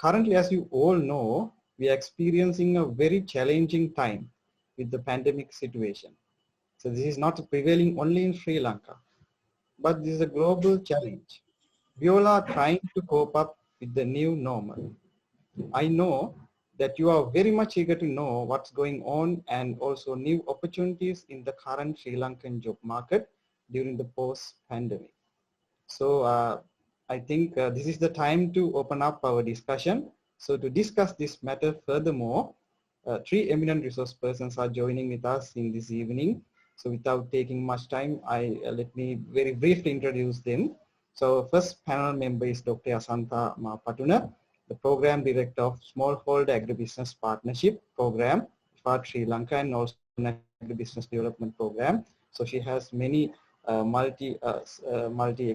currently, as you all know, we are experiencing a very challenging time with the pandemic situation. So this is not prevailing only in Sri Lanka, but this is a global challenge. We all are trying to cope up with the new normal. I know that you are very much eager to know what's going on and also new opportunities in the current Sri Lankan job market during the post-pandemic. So I think this is the time to open up our discussion. So to discuss this matter furthermore, three eminent resource persons are joining with us in this evening. So without taking much time, let me very briefly introduce them. So first panel member is Dr. Asantha Mahapatuna, the Program Director of Smallholder Agribusiness Partnership Program for Sri Lanka and also Agribusiness Development Program. So she has many multi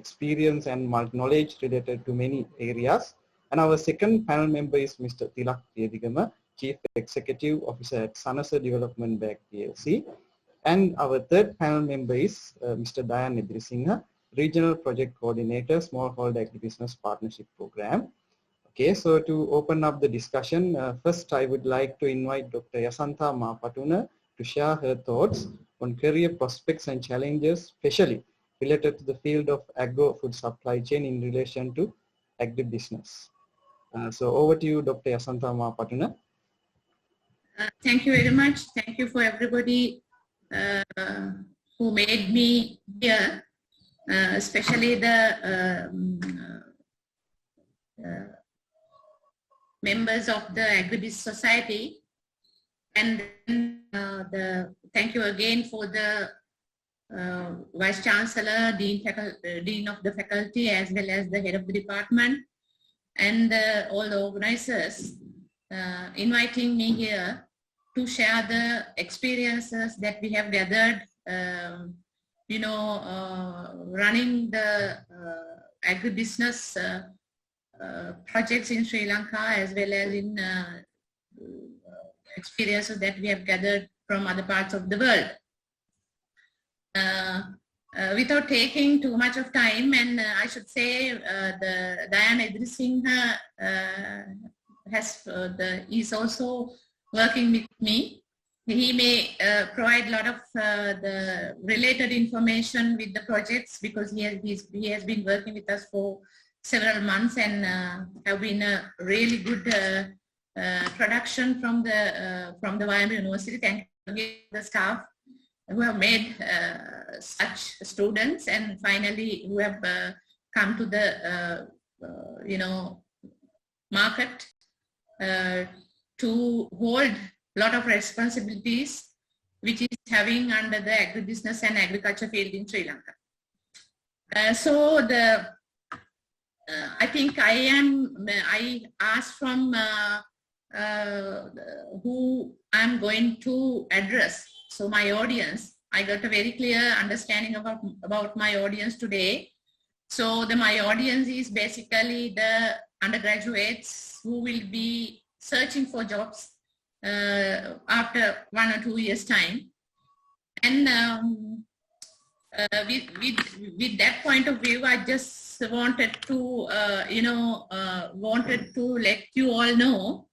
experience and multi knowledge related to many areas. And our second panel member is Mr. Tilak Yedigama, Chief Executive Officer at Sanasa Development Bank PLC. And our third panel member is Mr. Dayan Edrisinghe, Regional Project Coordinator, Smallholder Agribusiness Partnership Program. Okay, so to open up the discussion, first I would like to invite Dr. Asantha Mahapatuna to share her thoughts on career prospects and challenges, especially related to the field of agro-food supply chain in relation to agribusiness. So over to you, Dr. Asantha Mahapatuna. Thank you very much. Thank you for everybody who made me here, especially the members of the Agribusiness Society, and thank you again for the Vice Chancellor, Dean of the Faculty, as well as the Head of the Department, and all the organizers inviting me here to share the experiences that we have gathered, running the agribusiness projects in Sri Lanka, as well as in experiences that we have gathered from other parts of the world. Without taking too much of time, and I should say the Dayan Edrisinghe is also working with me. He may provide a lot of the related information with the projects, because he has been working with us for several months and have been a really good production from the YM University. Thank you to the staff who have made such students, and finally who have come to the market to hold a lot of responsibilities which is having under the agribusiness and agriculture field in Sri Lanka. I think I asked from who I'm going to address. So my audience, I got a very clear understanding about my audience today. So my audience is basically the undergraduates who will be searching for jobs after 1 or 2 years' time. And with that point of view, I just wanted to let you all know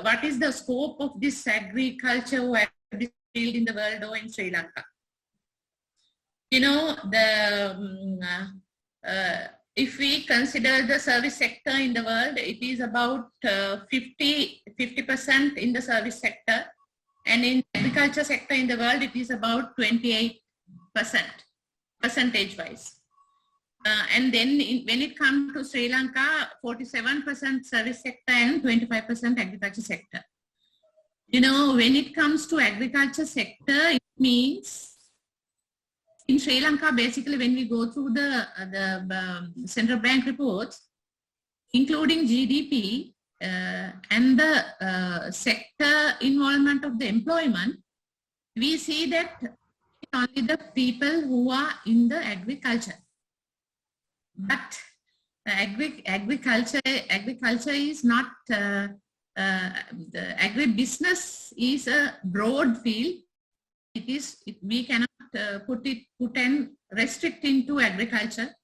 what is the scope of this agriculture or agribusiness field in the world or in Sri Lanka. If we consider the service sector in the world, it is about 50% in the service sector, and in the agriculture sector in the world, it is about 28% percentage-wise. And then when it comes to Sri Lanka, 47% service sector and 25% agriculture sector. When it comes to agriculture sector, it means in Sri Lanka, basically, when we go through the central bank reports, including GDP and the sector involvement of the employment, we see that only the people who are in the agriculture. But agriculture is not, the agribusiness is a broad field. We cannot put and restrict into agriculture.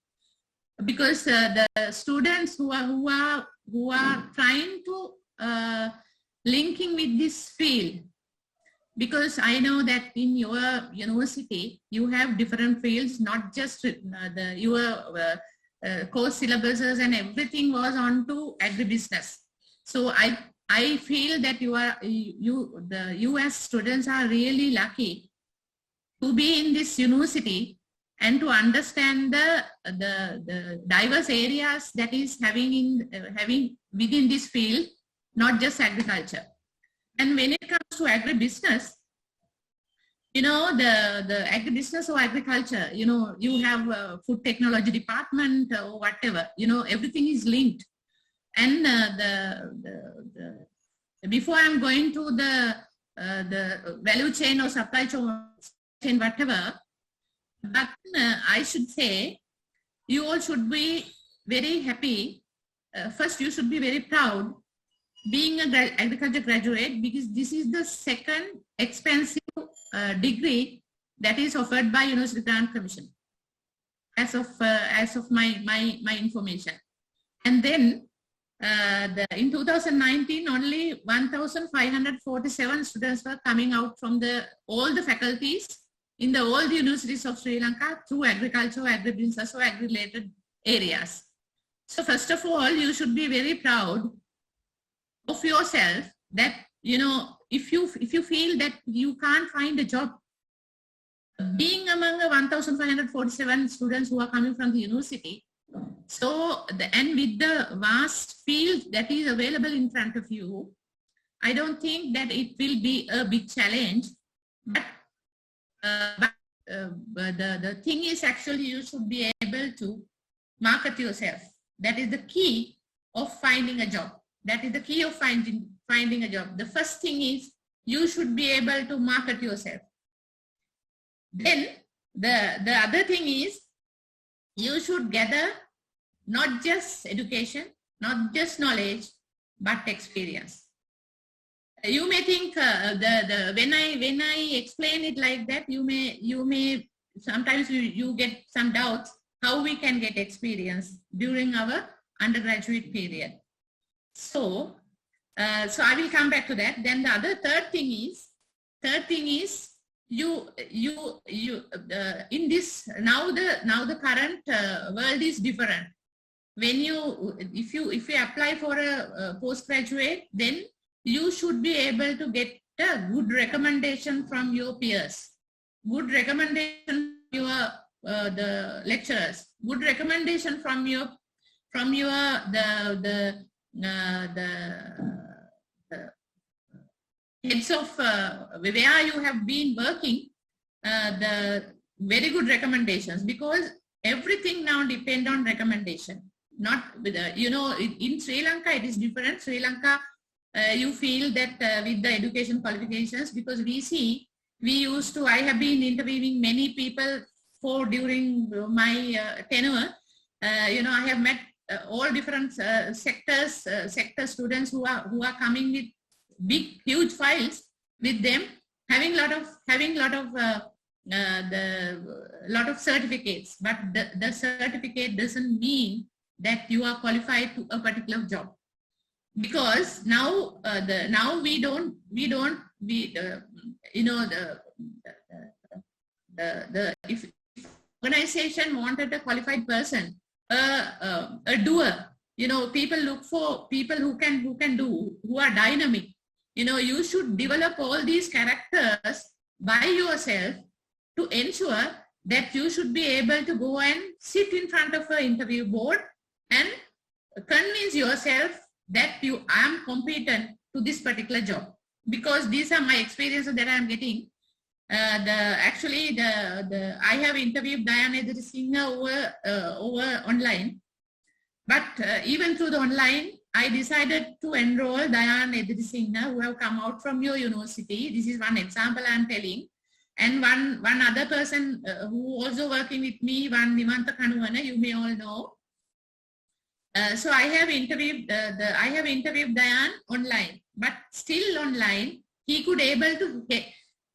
because the students who are trying to linking with this field, because I know that in your university you have different fields, not just your course syllabuses and everything was on to agribusiness. So I feel that the US students are really lucky to be in this university and to understand the diverse areas that is having within this field, not just agriculture. And when it comes to agribusiness, the agribusiness or agriculture, you have a food technology department or whatever, everything is linked. And before I'm going to the value chain or supply chain, whatever, but I should say, you all should be very happy. First, you should be very proud being an agriculture graduate, because this is the second expensive degree that is offered by University Grant Commission, as of my information. And then in 2019, only 1,547 students were coming out from all the faculties in all the universities of Sri Lanka through agriculture, agribusiness, or agri-related areas. So first of all, you should be very proud of yourself that, if you feel that you can't find a job, being among the 1,547 students who are coming from the university, so and with the vast field that is available in front of you, I don't think that it will be a big challenge. But the thing is, actually, you should be able to market yourself. That is the key of finding a job. That is the key of finding a job. The first thing is you should be able to market yourself. Then the other thing is you should gather not just education, not just knowledge, but experience. You may think when I explain it like that, you may sometimes you get some doubts how we can get experience during our undergraduate period. So I will come back to that. Then the third thing is you in this now the current world is different. When if you apply for a postgraduate, then you should be able to get a good recommendation from your peers, good recommendation from your the lecturers, good recommendation from your the heads of where you have been working, the very good recommendations, because everything now depends on recommendation. Not with in Sri Lanka it is different. Sri Lanka, you feel that with the education qualifications, because I have been interviewing many people during my tenure. I have met all different sector students who are coming with big huge files with them, having lot of certificates, but the certificate doesn't mean that you are qualified to a particular job, because now if organization wanted a qualified person, a doer, people look for people who can do, who are dynamic. You should develop all these characters by yourself to ensure that you should be able to go and sit in front of an interview board and convince yourself that you am competent to this particular job, because these are my experiences that I am getting. I have interviewed Diane Edirisinghe over online, but even through the online, I decided to enroll Diane Edirisinghe, who have come out from your university. This is one example I am telling. And one other person who also working with me, one Nimantha Kanuwana, you may all know. So I have interviewed Diane online, but still online, he could able to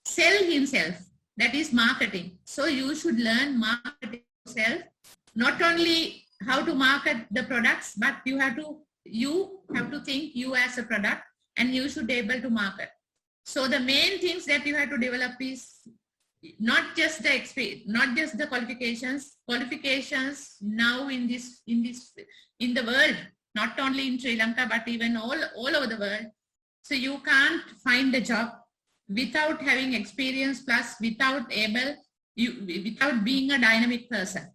sell himself. That is marketing. So you should learn marketing yourself, not only how to market the products, but you have to think you as a product, and you should be able to market. So the main things that you have to develop is not just the experience, not just the qualifications now in the world, not only in Sri Lanka, but even all over the world. So you can't find a job without having experience, plus without being a dynamic person.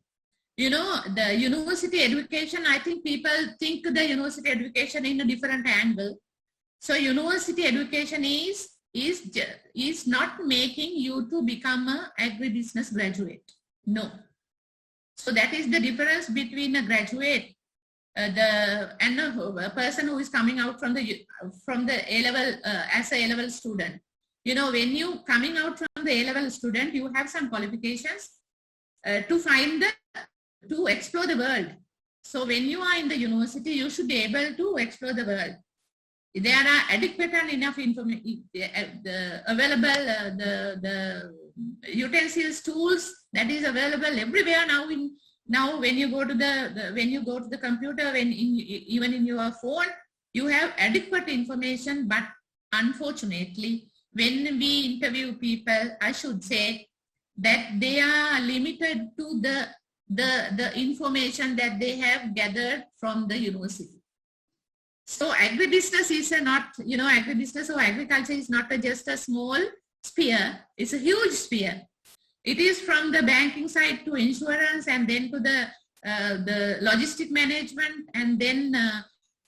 The university education, I think people think the university education in a different angle. So university education is not making you to become an agribusiness graduate. No. So that is the difference between a graduate and a person who is coming out from the A-level as a A-level student. When you coming out from the A-level student, you have some qualifications to explore the world. So when you are in the university, you should be able to explore the world. There are adequate and enough information available, the utensils, tools that is available everywhere now. Now when you go to the computer, even in your phone, you have adequate information. But unfortunately, when we interview people, I should say that they are limited to the information that they have gathered from the university. So agribusiness is agribusiness or agriculture is not just a small sphere, it's a huge sphere. It is from the banking side to insurance, and then to the logistic management, and then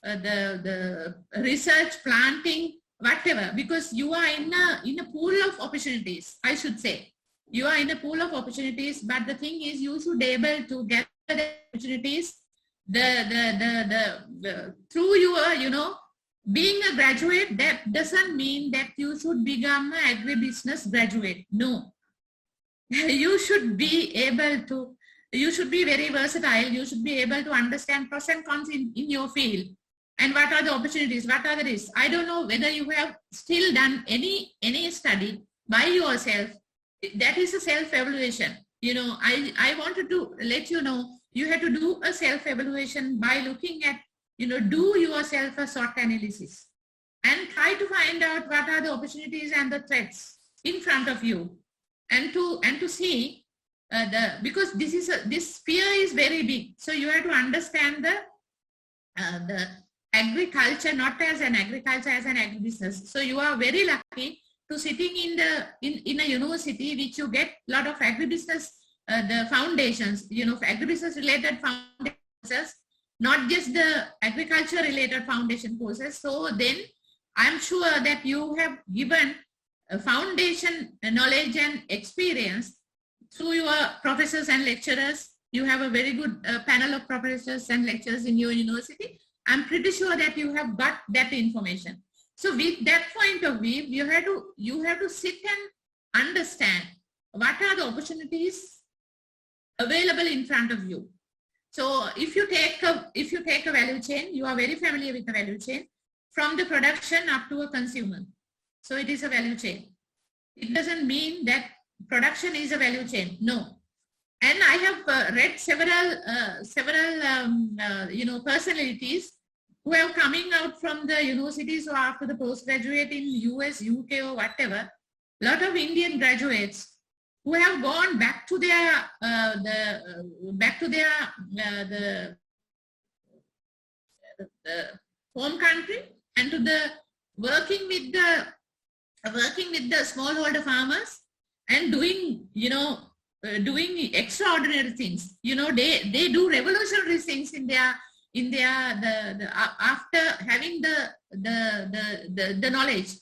the research, planting, whatever, because you are in a pool of opportunities, I should say. You are in a pool of opportunities, but the thing is you should be able to get the opportunities through your, being a graduate. That doesn't mean that you should become an agribusiness graduate. No. You should be able to, you should be very versatile. You should be able to understand pros and cons in your field. And what are the opportunities? What are the risks? I don't know whether you have still done any study by yourself. That is a self-evaluation. I wanted to let you know, you have to do a self-evaluation by looking at, do yourself a SWOT analysis and try to find out what are the opportunities and the threats in front of you, and to see because this sphere is very big. So you have to understand the agriculture not as an agriculture, as an agribusiness. So you are very lucky to sitting in a university which you get a lot of agribusiness, the foundations, agribusiness related foundations, not just the agriculture related foundation courses. So then I'm sure that you have given a foundation knowledge and experience through your professors and lecturers. You have a very good panel of professors and lecturers in your university. I'm pretty sure that you have got that information. So with that point of view, you have to sit and understand what are the opportunities available in front of you. So if you take a value chain, you are very familiar with the value chain from the production up to a consumer. So it is a value chain. It doesn't mean that production is a value chain. No. And I have read several personalities who have coming out from the universities or after the postgraduate in US, UK or whatever. A lot of Indian graduates who have gone back to their the home country and to the working with the smallholder farmers and doing doing extraordinary things. They do revolutionary things in their after having the knowledge.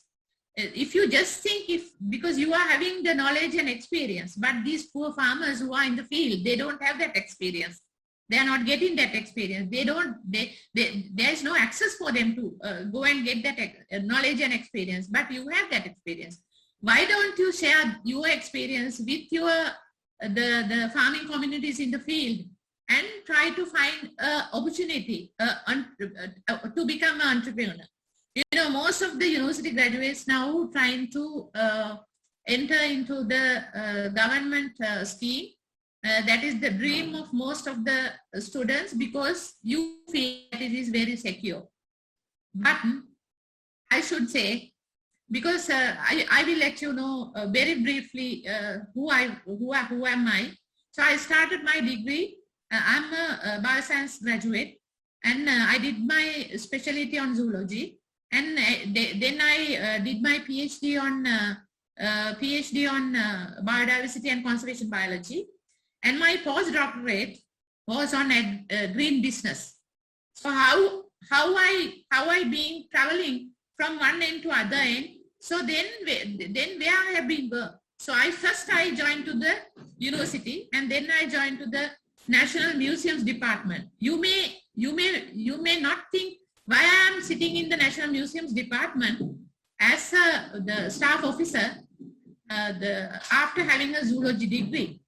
If you just think because you are having the knowledge and experience, but these poor farmers who are in the field, they don't have that experience. They are not getting that experience. There is no access for them to go and get that knowledge and experience, but you have that experience. Why don't you share your experience with the farming communities in the field and try to find an opportunity to become an entrepreneur? Most of the university graduates now trying to enter into the government scheme That is the dream of most of the students because you feel that it is very secure. But I should say, because I will let you know very briefly who am I. So I started my degree. I'm a bioscience graduate, and I did my specialty on zoology, and then I did my PhD on biodiversity and conservation biology, and my postdoctorate was on green business. So how I been traveling from one end to other end. So then where I have been worked. So I joined to the university, and then I joined to the National Museums Department. You may not think why I am sitting in the National Museums Department as the staff officer after having a zoology degree.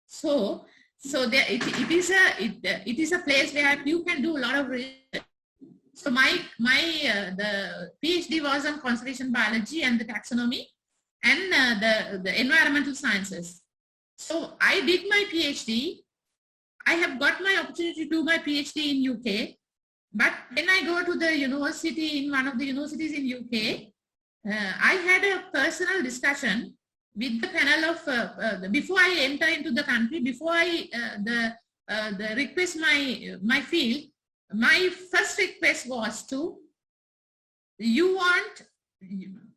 So there, it is a place where you can do a lot of research. So the PhD was on conservation biology and the taxonomy and the environmental sciences. So I did my PhD. I have got my opportunity to do my PhD in UK, but when I go to the university, in one of the universities in UK, I had a personal discussion with the panel of, before I enter into the country, before I request my field, my first request was to,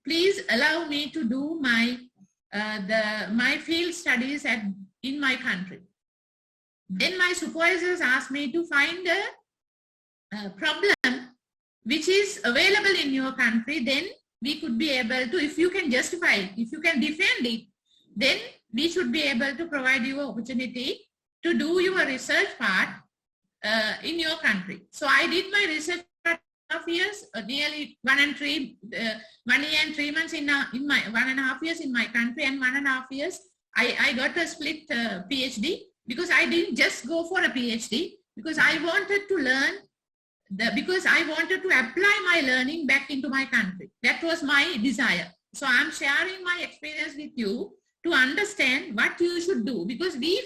please allow me to do my field studies in my country. Then my supervisors asked me to find a problem which is available in your country, then we could be able to, if you can justify it, if you can defend it, then we should be able to provide you an opportunity to do your research part in your country. So I did my research for 1.5 years, nearly 1 year and 3 months in my 1.5 years in my country, and 1.5 years I got a split PhD, because I didn't just go for a PhD, because I wanted to learn, because I wanted to apply my learning back into my country. That was my desire. So I'm sharing my experience with you to understand what you should do, because we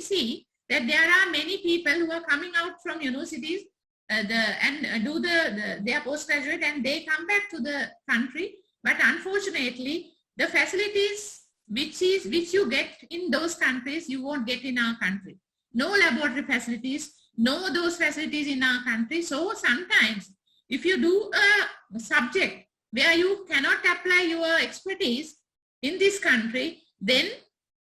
see that there are many people who are coming out from universities and do their postgraduate, and they come back to the country. But unfortunately, the facilities which you get in those countries, you won't get in our country. No laboratory facilities, no those facilities in our country. So sometimes if you do a subject where you cannot apply your expertise in this country, then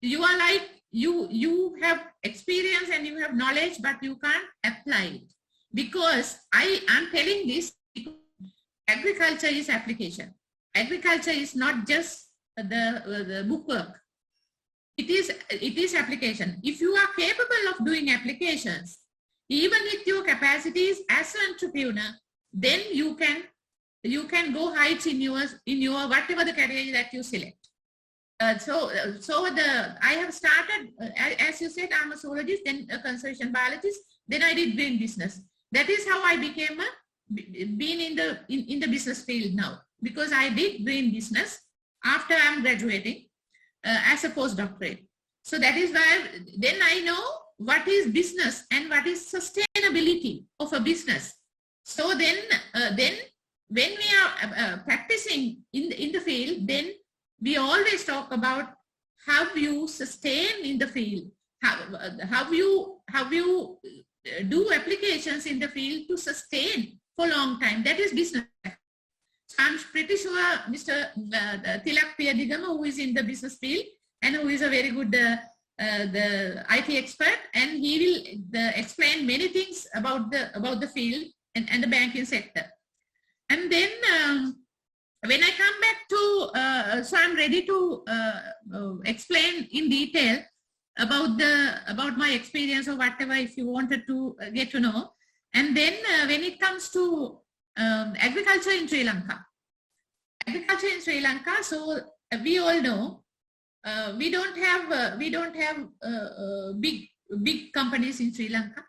you are like, you have experience and you have knowledge, but you can't apply it. Because I am telling this, agriculture is application. Agriculture is not just the bookwork. It is application. If you are capable of doing applications, even with your capacities as an entrepreneur, then you can go heights in your whatever the career that you select. I have started, as you said, I'm a zoologist, then a conservation biologist, then I did green business. That is how I became been in the business field now, because I did green business after I'm graduating as a postdoctorate. So that is why then I know what is business and what is sustainability of a business. So then when we are practicing in the field, then we always talk about how you sustain in the field, how you do applications in the field to sustain for a long time. That is business. So I'm pretty sure Mr. Tilak Piyadigama, who is in the business field and who is a very good the IT expert, and he will explain many things about the field and the banking sector. And then when I come back to, so I'm ready to explain in detail about my experience or whatever, if you wanted to get to know. And then when it comes to agriculture in Sri Lanka. Agriculture in Sri Lanka, so we all know we don't have big companies in Sri Lanka.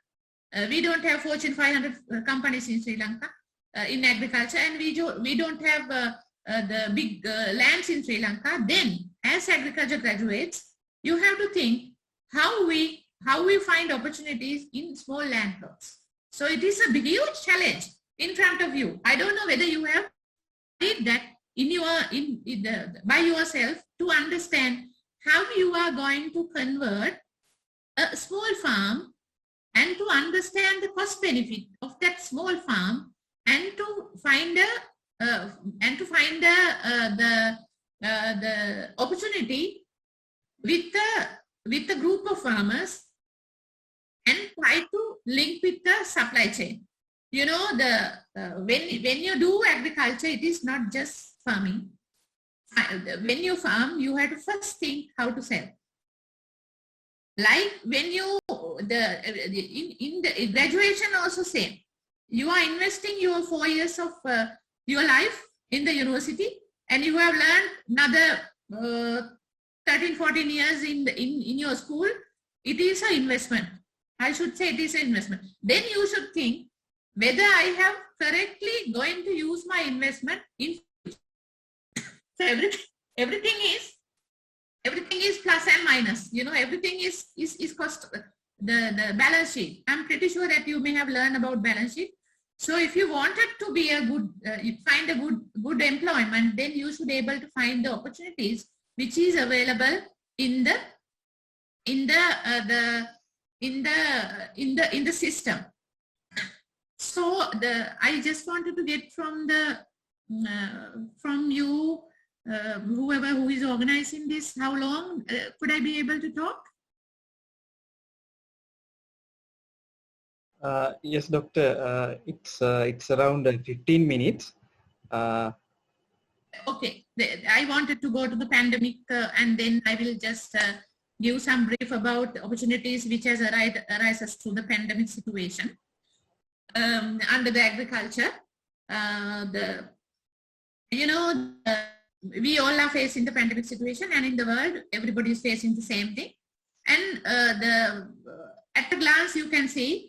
We don't have Fortune 500 companies in Sri Lanka in agriculture, and we don't have the big lands in Sri Lanka. Then, as agriculture graduates, you have to think how we how we find opportunities in small land plots. So it is a huge challenge in front of you. I don't know whether you have did that by yourself to understand how you are going to convert a small farm and to understand the cost benefit of that small farm and to find the opportunity with a group of farmers and try to link with the supply chain. You know, when you do agriculture, it is not just farming. When you farm, you have to first think how to sell. Like when you in the graduation also same. You are investing your 4 years of your life in the university, and you have learned another 13, 14 years in your school. It is an investment. I should say it is an investment. Then you should think whether I have correctly going to use my investment in future. So everything is plus and minus. You know, everything is cost. The balance sheet. I'm pretty sure that you may have learned about balance sheet. So if you wanted to be a good, find a good employment, then you should be able to find the opportunities which is available in the system. So I just wanted to get from you, whoever who is organizing this, how long could I be able to talk? Yes, doctor. It's around 15 minutes. Okay, I wanted to go to the pandemic, and then I will just give some brief about opportunities which has arises through the pandemic situation under the agriculture. We all are facing the pandemic situation, and in the world, everybody is facing the same thing. And at a glance, you can see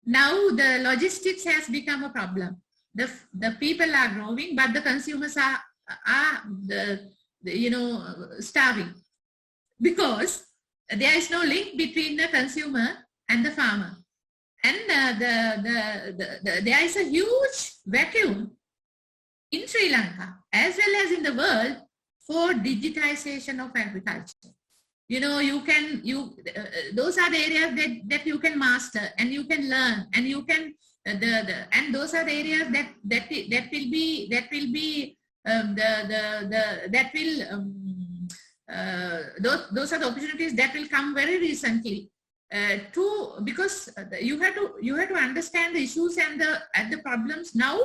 now the logistics has become a problem. The people are growing, but the consumers are starving, because there is no link between the consumer and the farmer, and there is a huge vacuum in Sri Lanka as well as in the world for digitization of agriculture. You know, those are the areas that you can master and you can learn, and you can and those are the areas that will be those are the opportunities that will come very recently because you have to understand the issues and the problems now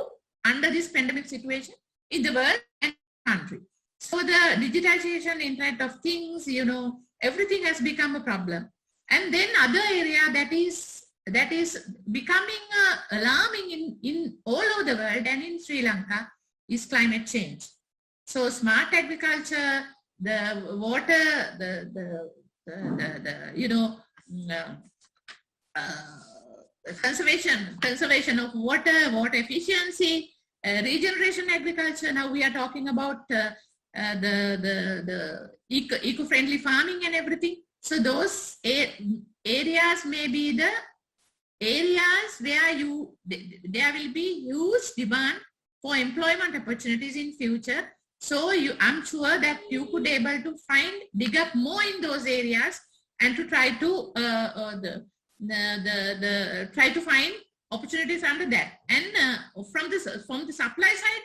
under this pandemic situation in the world and country. So the digitization, Internet of Things, you know, everything has become a problem. And then other area that is becoming alarming in all over the world and in Sri Lanka is climate change. So smart agriculture, the water, conservation of water efficiency, regeneration agriculture. Now we are talking about the eco-friendly farming and everything. So those areas may be the areas where there will be huge demand for employment opportunities in future. So I'm sure that you could be able to dig up more in those areas and to try to try to find opportunities under that. And from the supply side,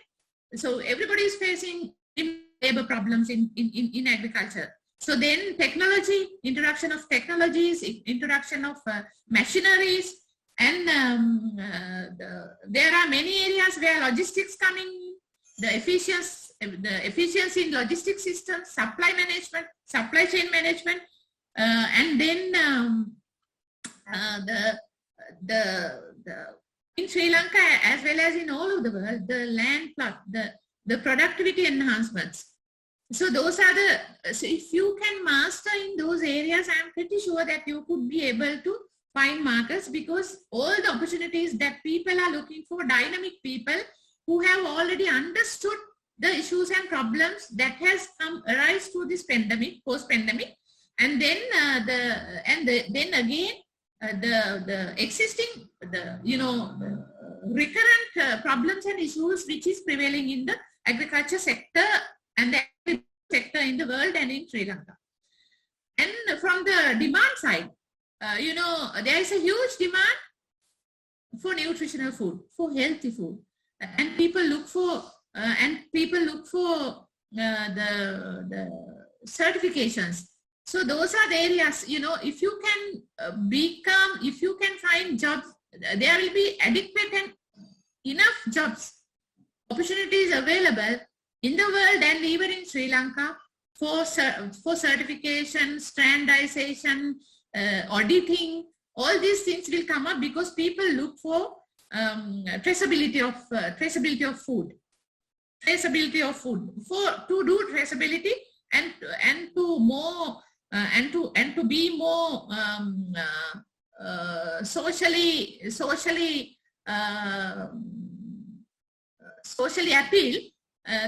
so everybody is facing labor problems in agriculture. So then technology, introduction of technologies, introduction of machineries, and there are many areas where logistics coming, the efficiency in logistics systems, supply chain management, and then in Sri Lanka as well as in all over the world, the land plot, the productivity enhancements. So those are so if you can master in those areas, I'm pretty sure that you could be able to find markets, because all the opportunities that people are looking for, dynamic people who have already understood the issues and problems that has arise through this pandemic, post-pandemic, and then then again the existing recurrent problems and issues which is prevailing in the agriculture sector and the sector in the world and in Sri Lanka. And from the demand side, there is a huge demand for nutritional food, for healthy food, and people look for the certifications. So those are the areas, if you can find jobs, there will be adequate and enough jobs, opportunities available in the world and even in Sri Lanka for certification, standardization, auditing. All these things will come up because people look for traceability of food. To do traceability and to be more socially appeal,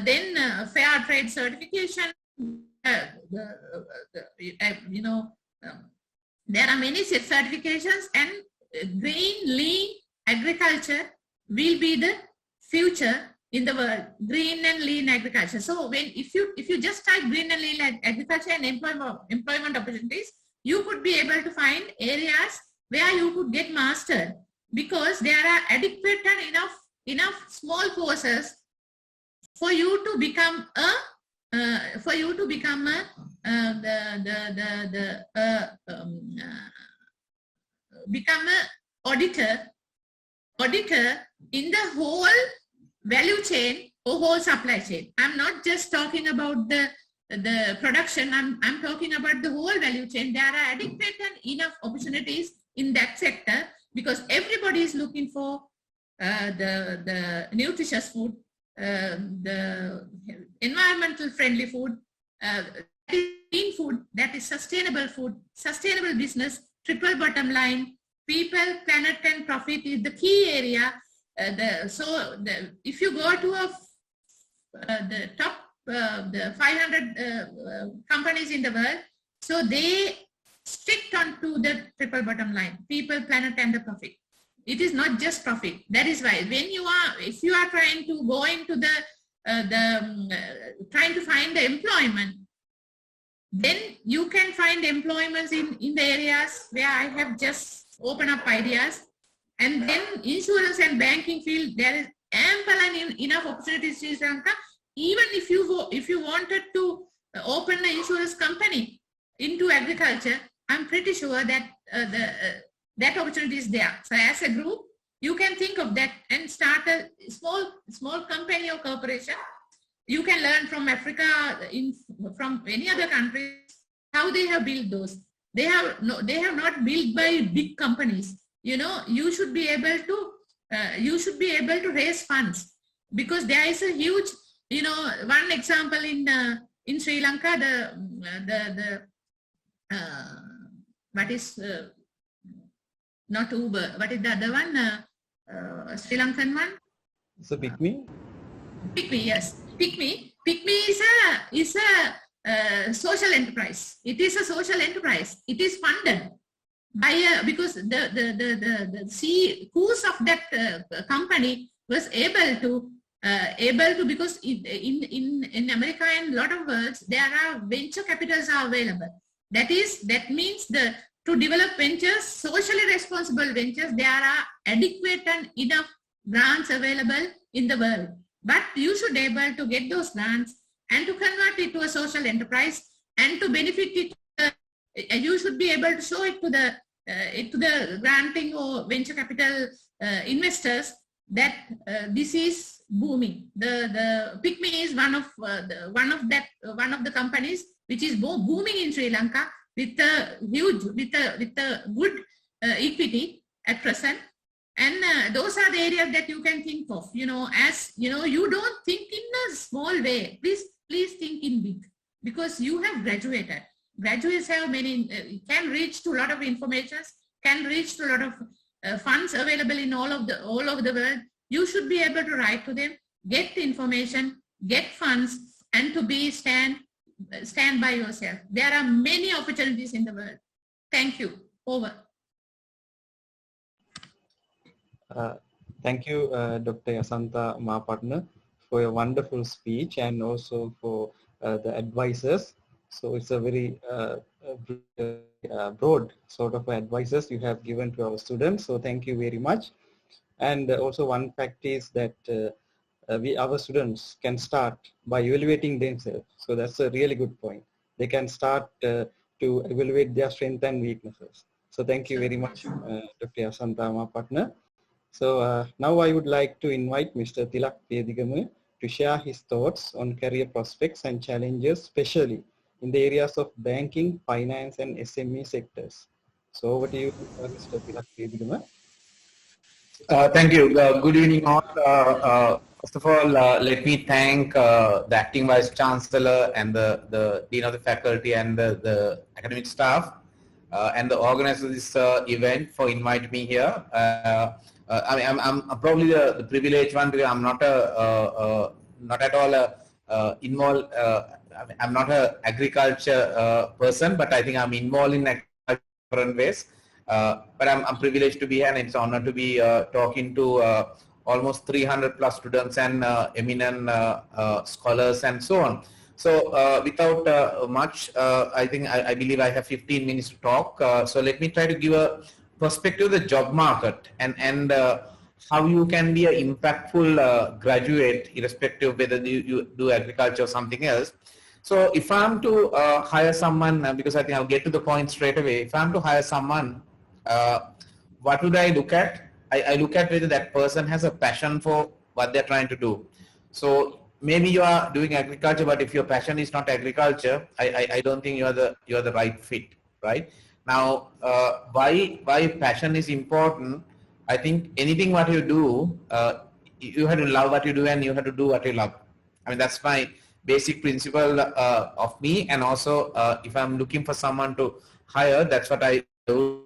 then fair trade certification. There are many certifications, and green, lean agriculture will be the future in the world. Green and lean agriculture. So if you just type green and lean agriculture and employment opportunities, you could be able to find areas where you could get mastered, because there are adequate and enough small courses for you to become become an auditor in the whole value chain or whole supply chain. I'm not just talking about the production, I'm talking about the whole value chain. There are adequate and enough opportunities in that sector, because everybody is looking for the nutritious food, the environmental friendly food, clean food, that is sustainable food, sustainable business, triple bottom line, people, planet and profit is the key area. If you go to the top the 500 companies in the world, so they stick on to the triple bottom line, people, planet and the profit. It is not just profit. That is why if you are trying to go into trying to find the employment, then you can find employments in the areas where I have just opened up ideas. And then insurance and banking field, there is ample and enough opportunities in Sri Lanka. Even if you wanted to open an insurance company into agriculture, I'm pretty sure that that opportunity is there. So as a group, you can think of that and start a small company or corporation. You can learn from Africa, from any other countries, how they have built those. They have not built by big companies. You should be able to raise funds, because there is a huge, one example in Sri Lanka, what is not Uber, what is the other one? Sri Lankan one? So Picme? Picme, yes. Picme is a social enterprise. It is a social enterprise. It is funded by because the CEOs of that company was able to because in America and a lot of worlds there are venture capitals are available. That means to develop ventures, socially responsible ventures, there are adequate and enough grants available in the world. But you should be able to get those grants and to convert it to a social enterprise and to benefit it. You should be able to show it to the granting or venture capital investors that this is booming. The Picme is one of the companies which is booming in Sri Lanka with a good equity at present. And those are the areas that you can think of. You don't think in a small way. Please think in big, because you have graduated. Graduates have can reach to a lot of information, can reach to a lot of funds available in all over the world. You should be able to write to them, get the information, get funds, and to stand by yourself. There are many opportunities in the world. Thank you. Over. Thank you, Dr. Asantha Mahapartner, for your wonderful speech and also for the advices. So it's a very broad sort of advices you have given to our students. So thank you very much. And also one fact is that our students can start by evaluating themselves. So that's a really good point. They can start to evaluate their strengths and weaknesses. So thank you very much, Dr. Asantha Mahapartner. So now I would like to invite Mr. Tilak Pedigama to share his thoughts on career prospects and challenges, especially in the areas of banking, finance, and SME sectors. So over to you, Mr. Tilak Pedigama. Thank you. Good evening all. First of all, let me thank the Acting Vice Chancellor and the Dean of the Faculty and the academic staff and the organizers of this event for inviting me here. I mean, I'm probably the privileged one because I'm not not at all involved. I'm not an agriculture person, but I think I'm involved in agriculture in different ways. But I'm privileged to be here, and it's an honor to be talking to almost 300 plus students and eminent scholars and so on. So without much, I think I believe I have 15 minutes to talk. So let me try to give a perspective of the job market and how you can be an impactful graduate, irrespective of whether you do agriculture or something else. So if I'm to hire someone, because I think I'll get to the point straight away, if I'm to hire someone, what would I look at? I look at whether that person has a passion for what they're trying to do. So maybe you are doing agriculture, but if your passion is not agriculture, I don't think you're the right fit, right? Now, why passion is important? I think anything what you do, you have to love what you do and you have to do what you love. I mean, that's my basic principle of me, and also if I'm looking for someone to hire, that's what I do.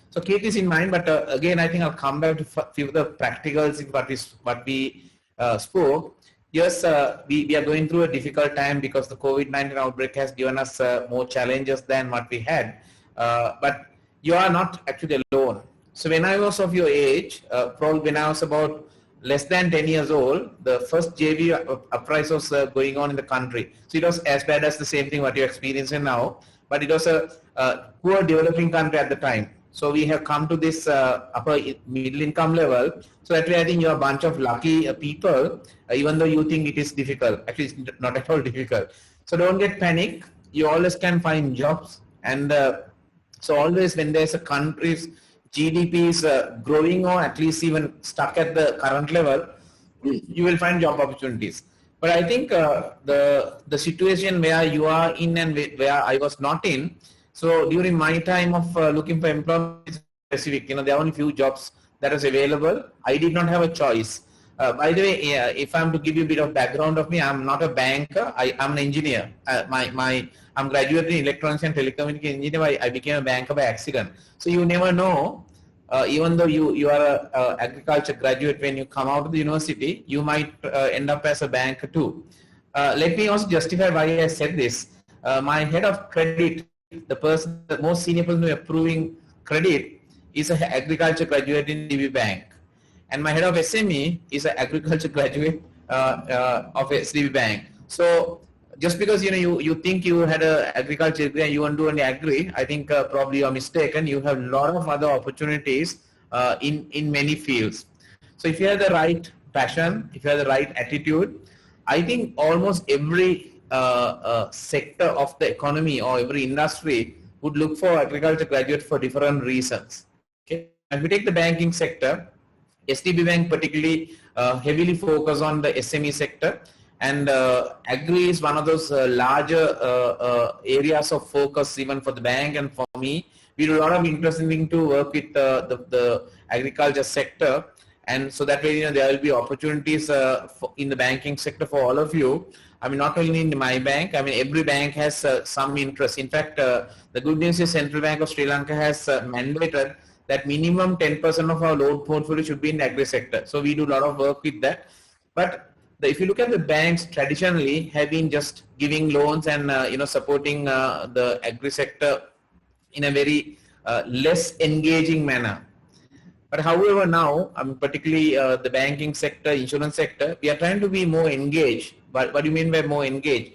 So keep this in mind, but again, I think I'll come back to a few of the practicals in what we spoke. Yes, we are going through a difficult time because the COVID-19 outbreak has given us more challenges than what we had. But you are not actually alone. So when I was of your age, probably when I was about less than 10 years old, the first JV uprising was going on in the country. So it was as bad as the same thing what you're experiencing now, but it was a poor developing country at the time. So we have come to this upper middle income level. So that way I think you're a bunch of lucky people, even though you think it is difficult. Actually, it's not at all difficult. So don't get panic. You always can find jobs. And so always when there's a country's GDP is growing or at least even stuck at the current level, you will find job opportunities. But I think the situation where you are in and where I was not in, so during my time of looking for employment specific, there are only few jobs that was available. I did not have a choice. By the way, if I'm to give you a bit of background of me, I'm not a banker. I'm an engineer. I'm graduated in electronics and telecommunication engineer. I became a banker by accident. So you never know. Even though you are a agriculture graduate, when you come out of the university, you might end up as a banker too. Let me also justify why I said this. My head of credit, the most senior person approving credit, is an agriculture graduate in DB Bank. And my head of SME is an agriculture graduate of SDB Bank. So just because you think you had an agriculture degree and you want to do any agri, I think probably you are mistaken. You have a lot of other opportunities in many fields. So if you have the right passion, if you have the right attitude, I think almost every sector of the economy or every industry would look for agriculture graduates for different reasons. Okay, if we take the banking sector, SDB Bank particularly heavily focus on the SME sector, and agri is one of those larger areas of focus even for the bank and for me. We do a lot of interesting to work with the agriculture sector, and so that way there will be opportunities in the banking sector for all of you. I mean, not only in my bank, I mean every bank has some interest. In fact, the good news is Central Bank of Sri Lanka has mandated that minimum 10% of our loan portfolio should be in the agri sector. So we do a lot of work with that. But if you look at the banks, traditionally have been just giving loans and supporting the agri sector in a very less engaging manner. But however, now, particularly the banking sector, insurance sector, we are trying to be more engaged. But what do you mean by more engaged?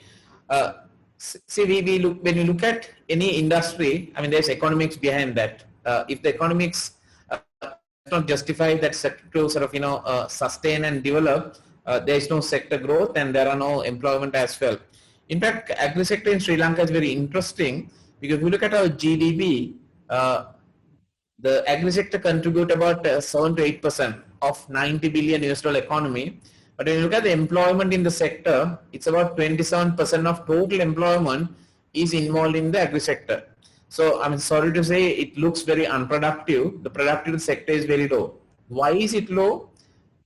See, we look, when you look at any industry, I mean, there's economics behind that. If the economics does not justify that sector to sort of, sustain and develop, there is no sector growth and there are no employment as well. In fact, agri sector in Sri Lanka is very interesting because if you look at our GDP, the agri sector contribute about 7 to 8% of 90 billion US dollar economy. But when you look at the employment in the sector, it's about 27% of total employment is involved in the agri sector. So I'm sorry to say it looks very unproductive. The productive sector is very low. Why is it low?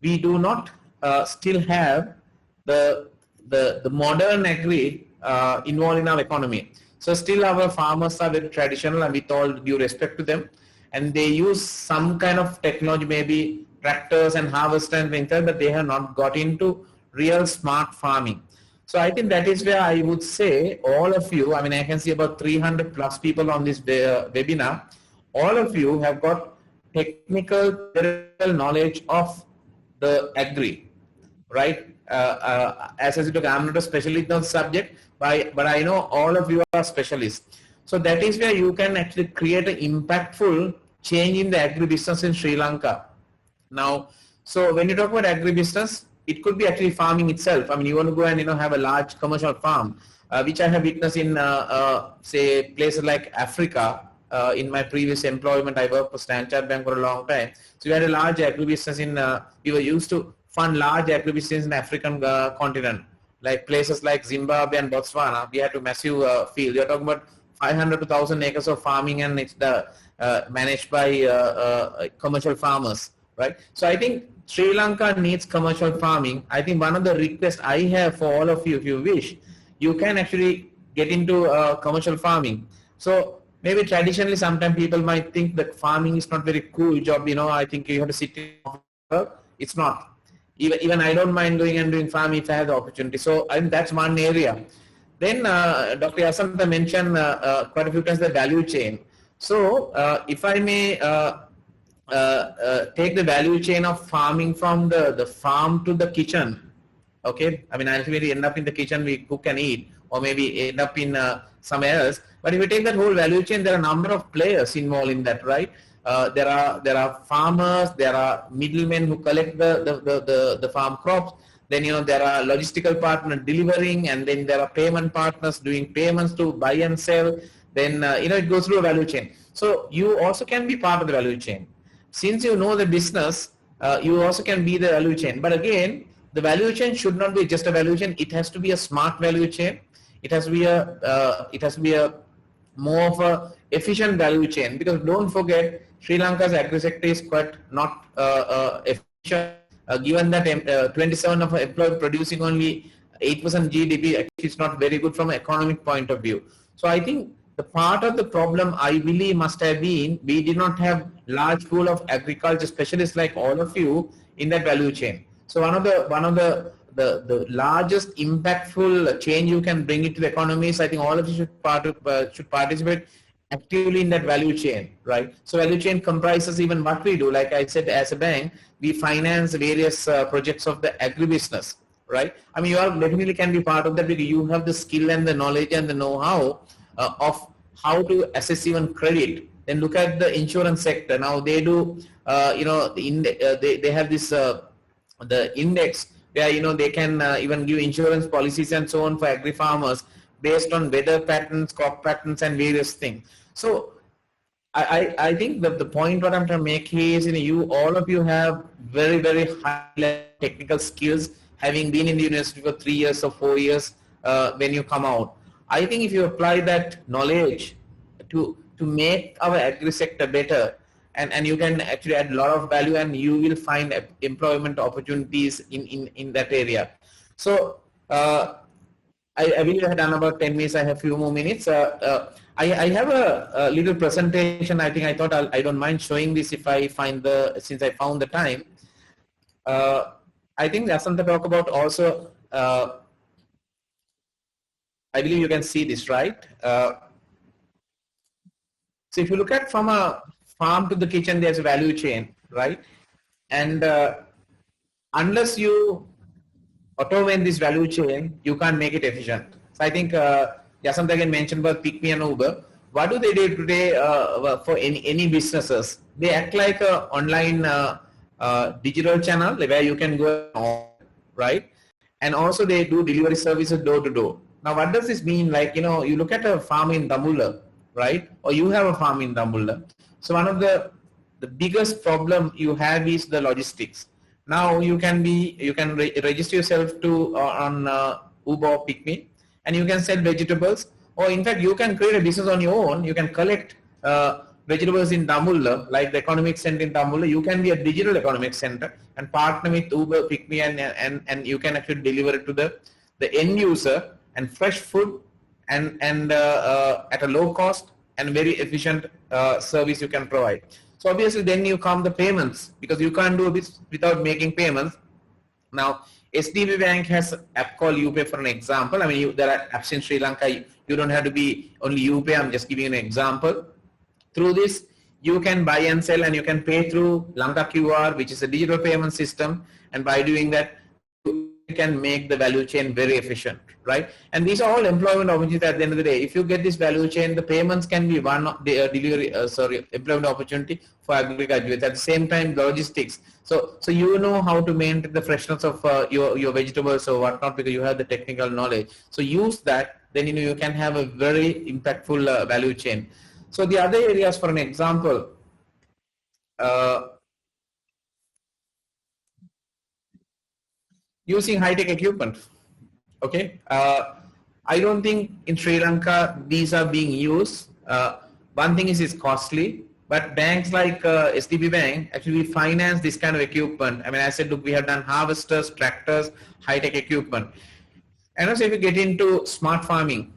We do not still have the modern agri involved in our economy. So still our farmers are very traditional, and with all due respect to them, and they use some kind of technology, maybe tractors and harvesters and things like that, but they have not got into real smart farming. So I think that is where I would say all of you, I mean, I can see about 300 plus people on this webinar, all of you have got technical knowledge of the agri, right? As I said, I'm not a specialist on the subject, but I know all of you are specialists. So that is where you can actually create an impactful change in the agribusiness in Sri Lanka. Now, so when you talk about agribusiness, it could be actually farming itself. I mean, you want to go and have a large commercial farm, which I have witnessed in say places like Africa. In my previous employment, I worked for Standard Chartered Bank for a long time. So we had a large agribusiness in. We were used to fund large agribusiness in the African continent, like places like Zimbabwe and Botswana. We had a massive field. You're talking about 500 to 1,000 acres of farming, and it's managed by commercial farmers, right? So I think Sri Lanka needs commercial farming. I think one of the requests I have for all of you, if you wish, you can actually get into commercial farming. So maybe traditionally, sometimes people might think that farming is not very cool job. I think you have to sit in work. It's not. Even I don't mind going and doing farming if I have the opportunity. So I think that's one area. Then Dr. Asantha mentioned quite a few times the value chain. So if I may take the value chain of farming from the farm to the kitchen, okay? I mean, ultimately end up in the kitchen, we cook and eat, or maybe end up in somewhere else. But if you take that whole value chain, there are a number of players involved in that, right? There are farmers, there are middlemen who collect the farm crops. Then there are logistical partners delivering, and then there are payment partners doing payments to buy and sell. Then it goes through a value chain. So you also can be part of the value chain. Since you know the business, you also can be the value chain. But again, the value chain should not be just a value chain. It has to be a smart value chain. It has to be a more of a efficient value chain, because don't forget, Sri Lanka's agri sector is quite not efficient. Given that 27 of employees producing only 8% GDP, actually it's not very good from an economic point of view. So I think the part of the problem, I believe, must have been we did not have large pool of agriculture specialists like all of you in that value chain. So one of the largest impactful change you can bring into the economy is, I think all of you should participate actively in that value chain, right? So value chain comprises even what we do. Like I said, as a bank, we finance various projects of the agribusiness, right? I mean, you are definitely can be part of that because you have the skill and the knowledge and the know-how of how to assess even credit. Then look at the insurance sector. Now they do, they have this the index where they can even give insurance policies and so on for agri farmers based on weather patterns, crop patterns, and various things. So I think that the point what I'm trying to make here is, all of you have very, very high level technical skills, having been in the university for 3 years or 4 years when you come out. I think if you apply that knowledge to make our agri sector better, and you can actually add a lot of value, and you will find employment opportunities in that area. So I believe I have done about 10 minutes. I have a few more minutes. I have a little presentation. I think I thought I don't mind showing this if I find since I found the time. I think Asantha talk about also, I believe you can see this, right? So if you look at from a farm to the kitchen, there's a value chain, right? And unless you automate this value chain, you can't make it efficient. So I think Yasant again mentioned about PickMe and Uber. What do they do today for any businesses? They act like a online digital channel where you can go on, right? And also they do delivery services door to door. Now what does this mean? Like, you know, you look at a farm in Dambulla, right? Or you have a farm in Dambulla. So one of the biggest problem you have is the logistics. Now you can register yourself to on Uber or PickMe, and you can sell vegetables, or in fact you can create a business on your own. You can collect vegetables in Dambulla, like the economic center in Dambulla. You can be a digital economic center and partner with Uber, PickMe, and you can actually deliver it to the end user, and fresh food and at a low cost and very efficient service you can provide. So obviously then you come the payments, because you can't do this without making payments. Now SDB Bank has an app called UPay for an example. I mean, there are apps in Sri Lanka. You don't have to be only UPay. I'm just giving you an example. Through this, you can buy and sell, and you can pay through Lanka QR, which is a digital payment system. And by doing that, you can make the value chain very efficient, right? And these are all employment opportunities at the end of the day. If you get this value chain, the payments can be one employment opportunity for agri-graduates. At the same time, logistics. So you know how to maintain the freshness of your vegetables or whatnot, because you have the technical knowledge. So use that, then you can have a very impactful value chain. So the other areas, for an example, using high-tech equipment. Okay, I don't think in Sri Lanka these are being used. One thing is it's costly, but banks like SDB Bank actually finance this kind of equipment. I mean, I said, look, we have done harvesters, tractors, high-tech equipment. And also if you get into smart farming,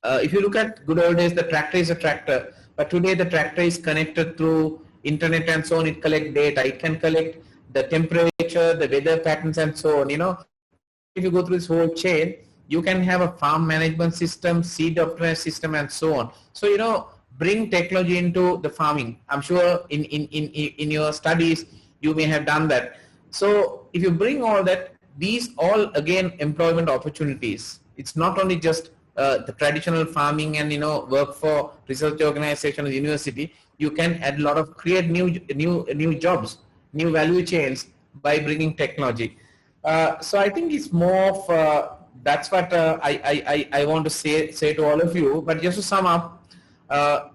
if you look at good old days, the tractor is a tractor, but today the tractor is connected through internet and so on. It collects data. It can collect the temperature, the weather patterns, and so on. You know, if you go through this whole chain, you can have a farm management system, seed optimization system, and so on. So, you know, bring technology into the farming. I'm sure in your studies you may have done that. So if you bring all that, these all again employment opportunities. It's not only just the traditional farming and, you know, work for research organization or university. You can add a lot of create new jobs, new value chains by bringing technology. So I think it's more of that's what I want to say to all of you. But just to sum up,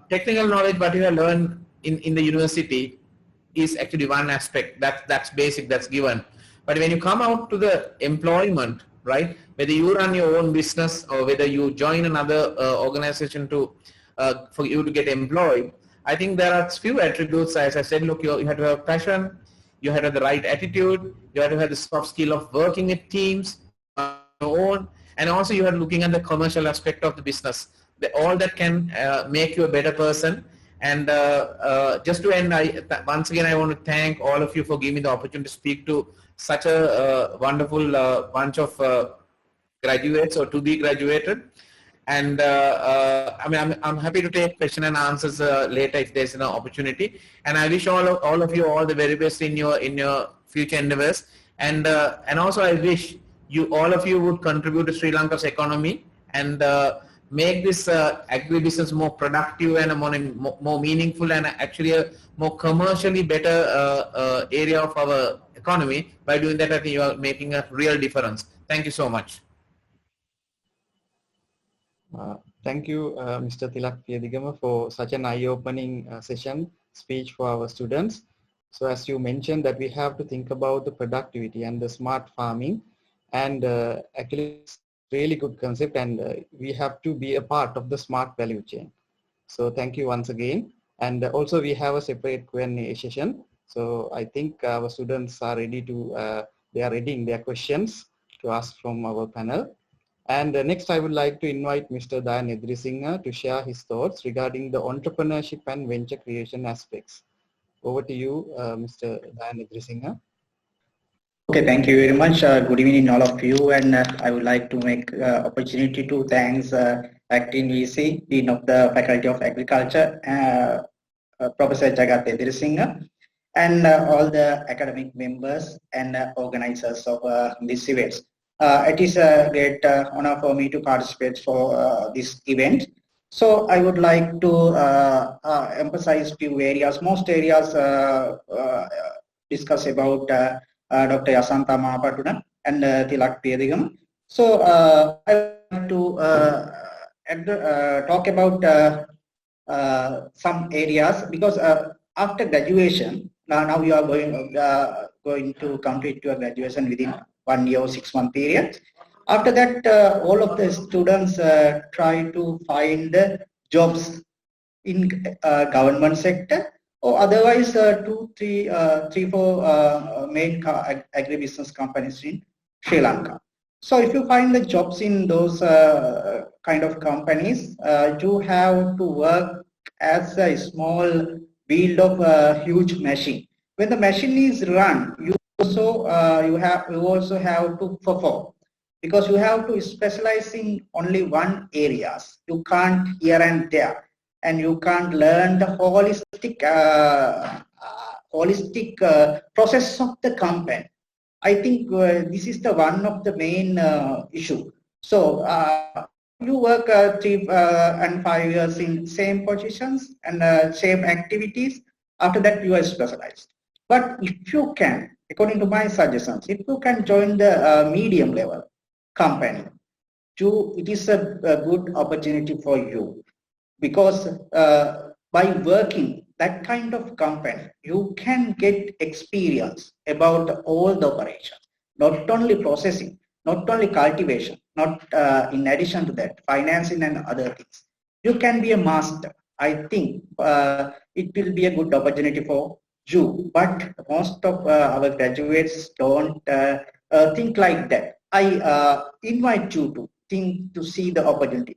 technical knowledge what you have learned in the university is actually one aspect. That's basic, that's given. But when you come out to the employment, right, whether you run your own business or whether you join another organization for you to get employed, I think there are few attributes. As I said, look, you have to have passion, you have to have the right attitude, you have to have the soft skill of working with teams on your own, and also you are looking at the commercial aspect of the business. All that can make you a better person. And just to end, once again I want to thank all of you for giving me the opportunity to speak to such a wonderful bunch of graduates or to be graduated. And I mean, I'm happy to take question and answers later if there's an opportunity. And I wish all of you all the very best in your future endeavors. And also I wish all of you would contribute to Sri Lanka's economy and make this agribusiness more productive and more meaningful, and actually a more commercially better area of our economy. By doing that, I think you are making a real difference. Thank you so much. Thank you, Mr. Tilak Piyadigama, for such an eye-opening session speech for our students. So as you mentioned that we have to think about the productivity and the smart farming, and actually it's really good concept, and we have to be a part of the smart value chain. So thank you once again. And also we have a separate Q&A session. So I think our students are ready to, they are readying their questions to ask from our panel. And next I would like to invite Mr. Dayan Edrisinghe to share his thoughts regarding the entrepreneurship and venture creation aspects. Over to you, Mr. Dayan Edrisinghe. Okay, thank you very much. Good evening, all of you, and I would like to make opportunity to thanks Acting VC, Dean of the Faculty of Agriculture, Professor Jagat Edirisinghe, and all the academic members and organizers of this event. It is a great honor for me to participate for this event. So I would like to emphasize few areas. Most areas discuss about Dr. Yasantha Mahapatuna and Tilak Piyadingam. So I would like to talk about some areas because after graduation, now you are going to complete your graduation within 1 year or 6 month period. After that, all of the students try to find jobs in government sector, or otherwise 2, 3, 4 main agribusiness companies in Sri Lanka. So if you find the jobs in those kind of companies, you have to work as a small wheel of a huge machine. When the machine is run, you also have to perform, because you have to specialize in only one areas. You can't here and there, and you can't learn the holistic process of the company. I think this is the one of the main issue. So you work 3 and 5 years in same positions and same activities. After that, you are specialized. But if you can, according to my suggestions, if you can join the medium level company, it is a good opportunity for you, because by working that kind of company, you can get experience about all the operations, not only processing, not only cultivation, not in addition to that, financing and other things. You can be a master. I think it will be a good opportunity for you, but most of our graduates don't think like that. I invite you to think to see the opportunity,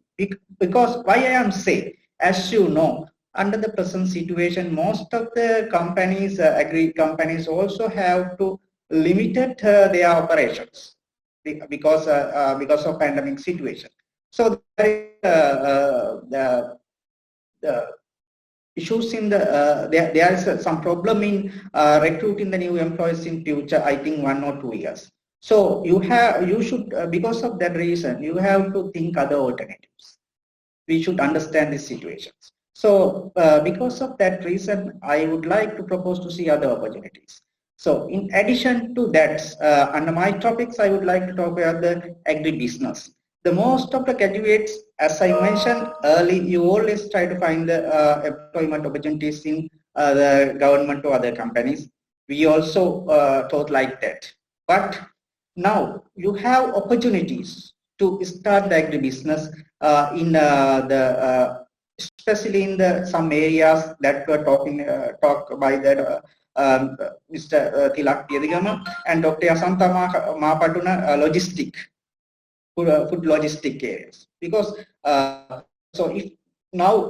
because why I am saying, as you know, under the present situation, most of the companies, agri companies, also have to limited their operations because of pandemic situation. So the issues in the there is some problem in recruiting the new employees in future. I think 1 or 2 years. So you should because of that reason, you have to think other alternatives. We should understand these situations. So because of that reason, I would like to propose to see other opportunities. So in addition to that, under my topics, I would like to talk about the agribusiness. The most of the graduates, as I mentioned early, you always try to find the employment opportunities in the government or other companies. We also thought like that. But now you have opportunities to start the agribusiness in especially in some areas that were talked by that Mr. Tilak Piyadingam and Dr. Yasantha Mahapatuna, food logistic areas. Because so if now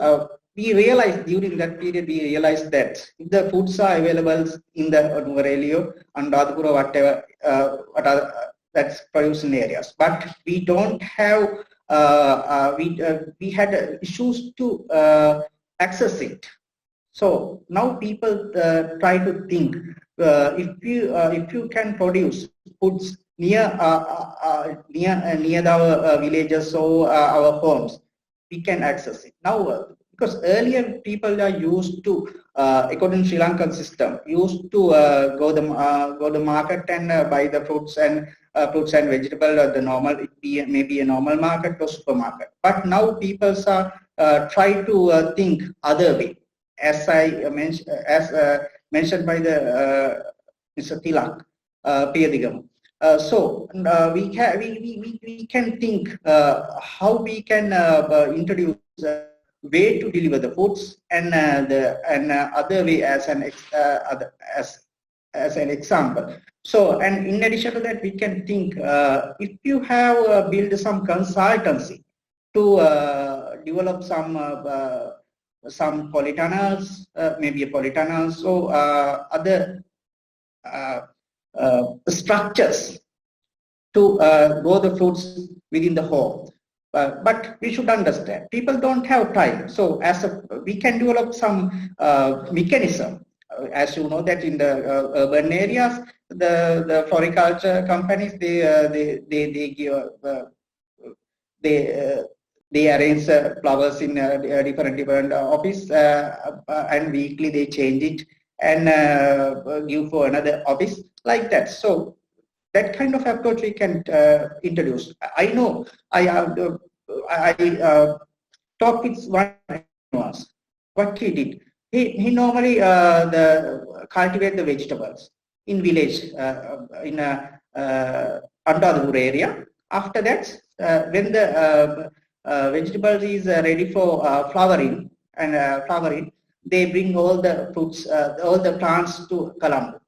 we realized during that period, we realized that if the foods are available in the Nuvarelio and Radhapura, whatever that's produced in areas, but we don't have we had issues to access it. So now people try to think if you can produce foods near our villages or our homes, we can access it now. Because earlier people are used to, according to Sri Lankan system, used to go the market and buy the fruits and vegetables. The normal, maybe a normal market or supermarket. But now people are try to think other way. As I mentioned, mentioned by the Mr. Tilak Piyadingam. So we can think how we can introduce way to deliver the foods and other way as an example. So, and in addition to that, we can think if you have built some consultancy to develop some polytunnels, maybe a polytunnels, so other structures to grow the fruits within the home. But we should understand, people don't have time. So we can develop some mechanism. As you know that in the urban areas, the floriculture companies, they arrange flowers in different office, and weekly they change it and give for another office, like that. So that kind of approach we can introduce. I know I talked with one once. What he did, he normally cultivate the vegetables in village in Antadhur area. After that, when the vegetables is ready for flowering, they bring all the fruits, all the plants to Colombo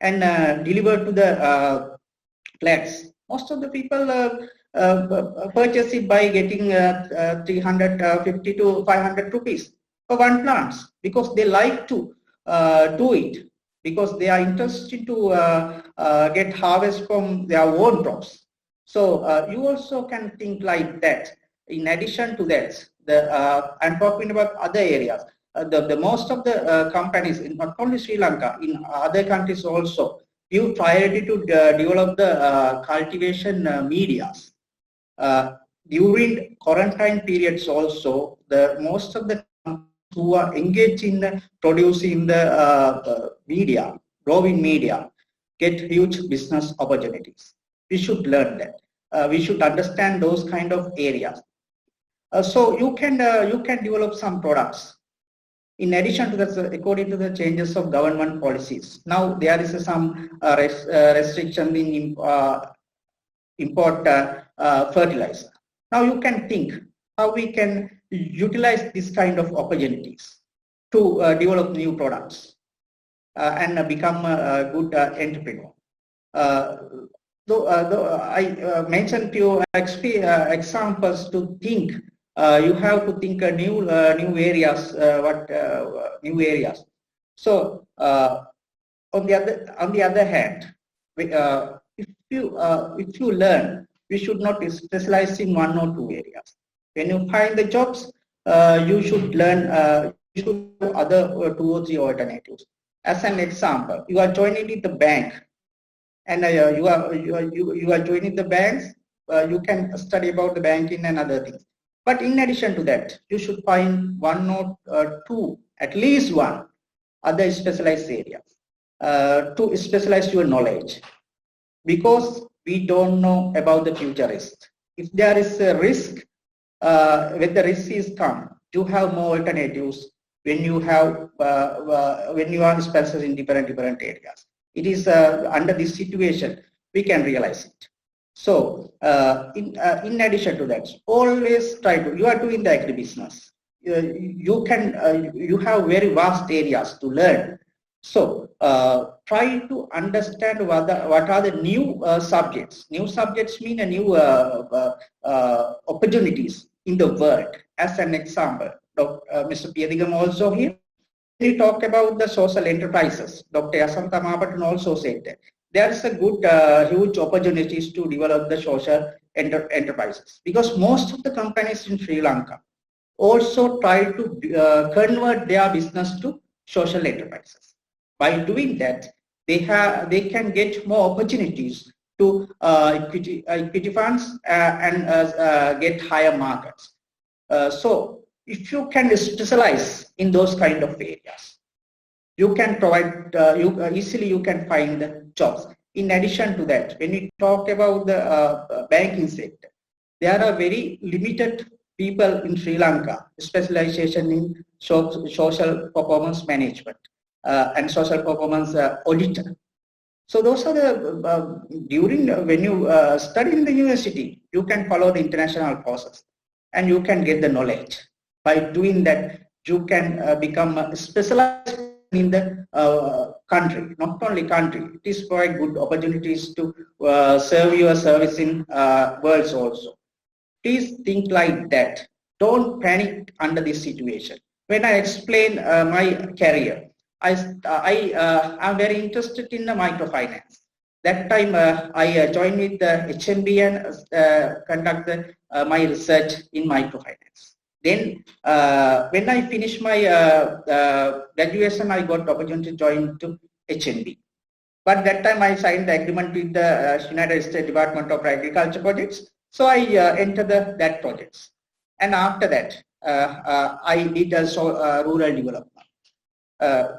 and deliver to the flats. Most of the people purchase it by getting 350 to 500 rupees for one plant, because they like to do it, because they are interested to get harvest from their own crops. So you also can think like that. In addition to that, I'm talking about other areas. The most of the companies, in not only Sri Lanka, in other countries also, give priority to develop the cultivation medias. During quarantine periods also, most of the who are engaged in producing the media, growing media, get huge business opportunities. We should learn that. We should understand those kind of areas. So you can develop some products. In addition to that, according to the changes of government policies, now there is some restriction in import fertilizer. Now you can think how we can utilize this kind of opportunities to develop new products and become a good entrepreneur. Though I mentioned few examples to think. You have to think new areas. New areas? So on the other hand, if you learn, we should not specialize in one or two areas. When you find the jobs, you should learn. You should have other 2 or 3 alternatives. As an example, you are joining with the bank, and you are joining the banks. You can study about the banking and other things. But in addition to that, you should find 1 or 2, at least 1 other specialized areas to specialize your knowledge, because we don't know about the future risk. If there is a risk, when the risk is come, you have more alternatives when you have when you are specialized in different areas. It is under this situation we can realize it. So in addition to that, always try to, you are doing the agribusiness, you can you have very vast areas to learn. So try to understand what are the new subjects. New subjects mean a new opportunities in the world. As an example, Mr. Piyathigam also here, he talked about the social enterprises. Dr. Asantha Mahapattana also said that there is a good huge opportunities to develop the social enterprises, because most of the companies in Sri Lanka also try to convert their business to social enterprises. By doing that, they can get more opportunities to equity funds and get higher markets. So if you can specialize in those kind of areas, you can provide, easily you can find jobs. In addition to that, when we talk about the banking sector, there are very limited people in Sri Lanka, specialization in social performance management and social performance auditor. So those are the, when you study in the university, you can follow the international process and you can get the knowledge. By doing that, you can become specialized in the country, not only country. It is quite good opportunities to serve your service in worlds also. Please think like that. Don't panic under this situation. When I explain my career, I am very interested in the microfinance. that time I joined with the HNB and conducted my research in microfinance. Then when I finished my graduation, I got the opportunity to join to HNB. But that time I signed the agreement with the United States Department of Agriculture projects. So I entered that projects. And after that, I did also rural development.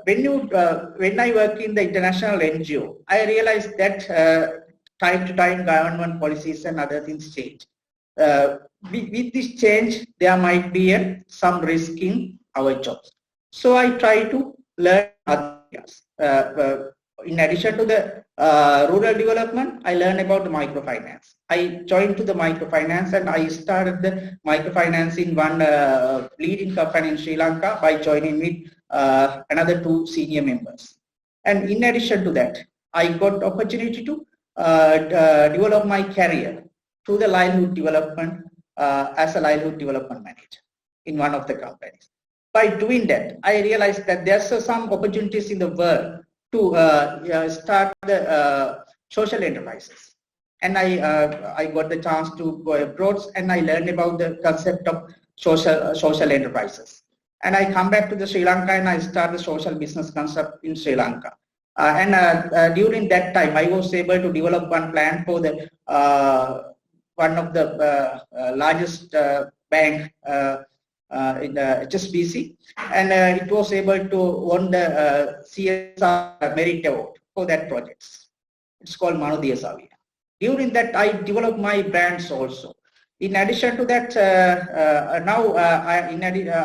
When I work in the international NGO, I realized that time to time government policies and other things change. With this change, there might be some risk in our jobs. So I try to learn other areas. In addition to the rural development, I learned about the microfinance. I joined to the microfinance and I started the microfinance in one leading company in Sri Lanka by joining with another 2 senior members. And in addition to that, I got opportunity to develop my career through the livelihood development as a livelihood development manager in one of the companies. By doing that, I realized that there's some opportunities in the world to start the social enterprises. And I got the chance to go abroad and I learned about the concept of social enterprises. And I come back to the Sri Lanka and I start the social business concept in Sri Lanka. During that time, I was able to develop one plan for the one of the largest bank in the HSBC, and it was able to win the CSR Merit Award for that project. It's called Manudhiya Saviya. During that, I developed my brands also. In addition to that,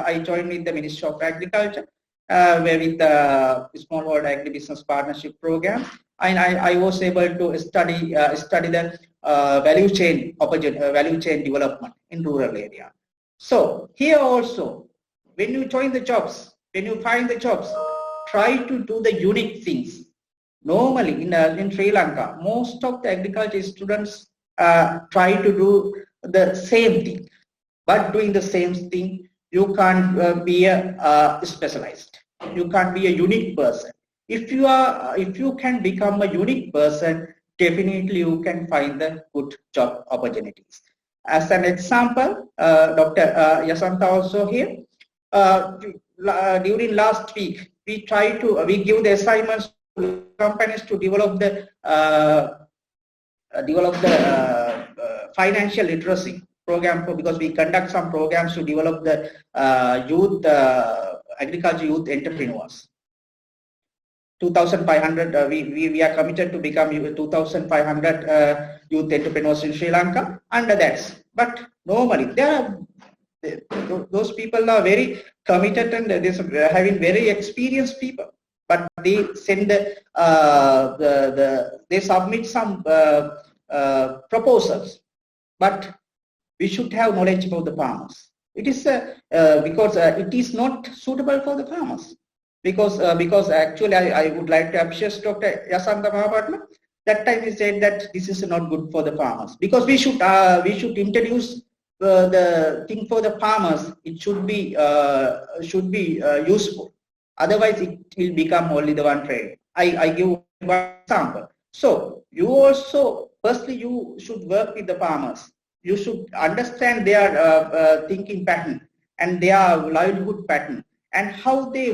I joined with the Ministry of Agriculture, where with the Smallholder Agribusiness Partnership Program, and I was able to study the value chain development in rural area. So here also, when you join the jobs, when you find the jobs, try to do the unique things. Normally in Sri Lanka, most of the agriculture students try to do the same thing, but doing the same thing, you can't be specialized. You can't be a unique person. If you can become a unique person, definitely you can find the good job opportunities. As an example, Dr. Yasanta also here. During last week, we give the assignments to companies to develop the financial literacy program, because we conduct some programs to develop the youth agriculture youth entrepreneurs. 2,500. We are committed to become 2,500 youth entrepreneurs in Sri Lanka under that. But normally those people are very committed and they're having very experienced people. But they send they submit some proposals. But we should have knowledge about the farmers. It is because it is not suitable for the farmers. Because actually I would like to appreciate Dr. Yasanta Mahapatna. That time he said that this is not good for the farmers, because we should introduce the thing for the farmers. It should be useful. Otherwise, it will become only the one trade. I give one example. So you also firstly you should work with the farmers. You should understand their thinking pattern and their livelihood pattern, and how they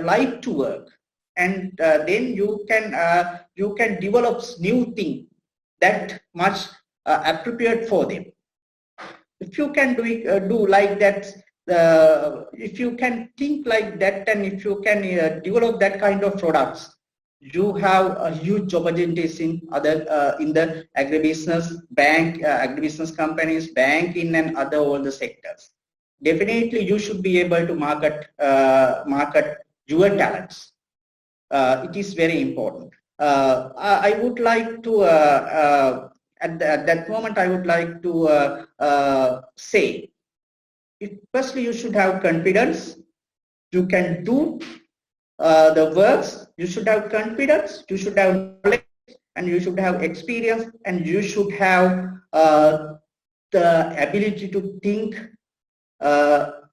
like to work, and then you can develop new thing that much appropriate for them. If you can do like that, if you can think like that, and if you can develop that kind of products, you have a huge opportunities in the agribusiness, agribusiness companies, banking, and other all the sectors. Definitely, you should be able to market your talents. It is very important. I would like to at that moment I would like to say, firstly you should have confidence. You can do the works. You should have confidence. You should have knowledge, and you should have experience, and you should have the ability to think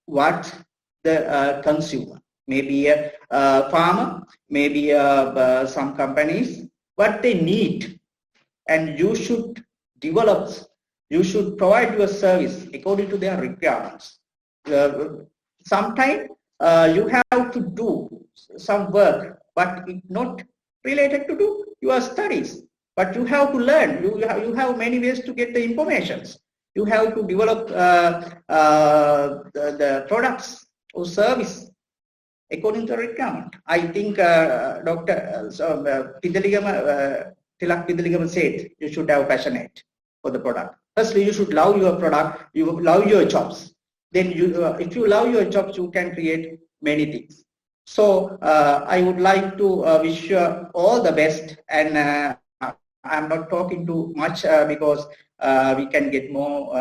what the consumer, maybe a farmer, maybe some companies, what they need and you should develop, you should provide your service according to their requirements. Sometimes you have to do some work, but it's not related to do your studies. But you have to learn. You have many ways to get the information. You have to develop the products or service according to the requirement. I think Dr. Tilak Pidaligama said you should have passionate for the product. Firstly, you should love your product. You love your jobs. Then if you love your jobs, you can create many things. So I would like to wish you all the best, and I'm not talking too much because we can get more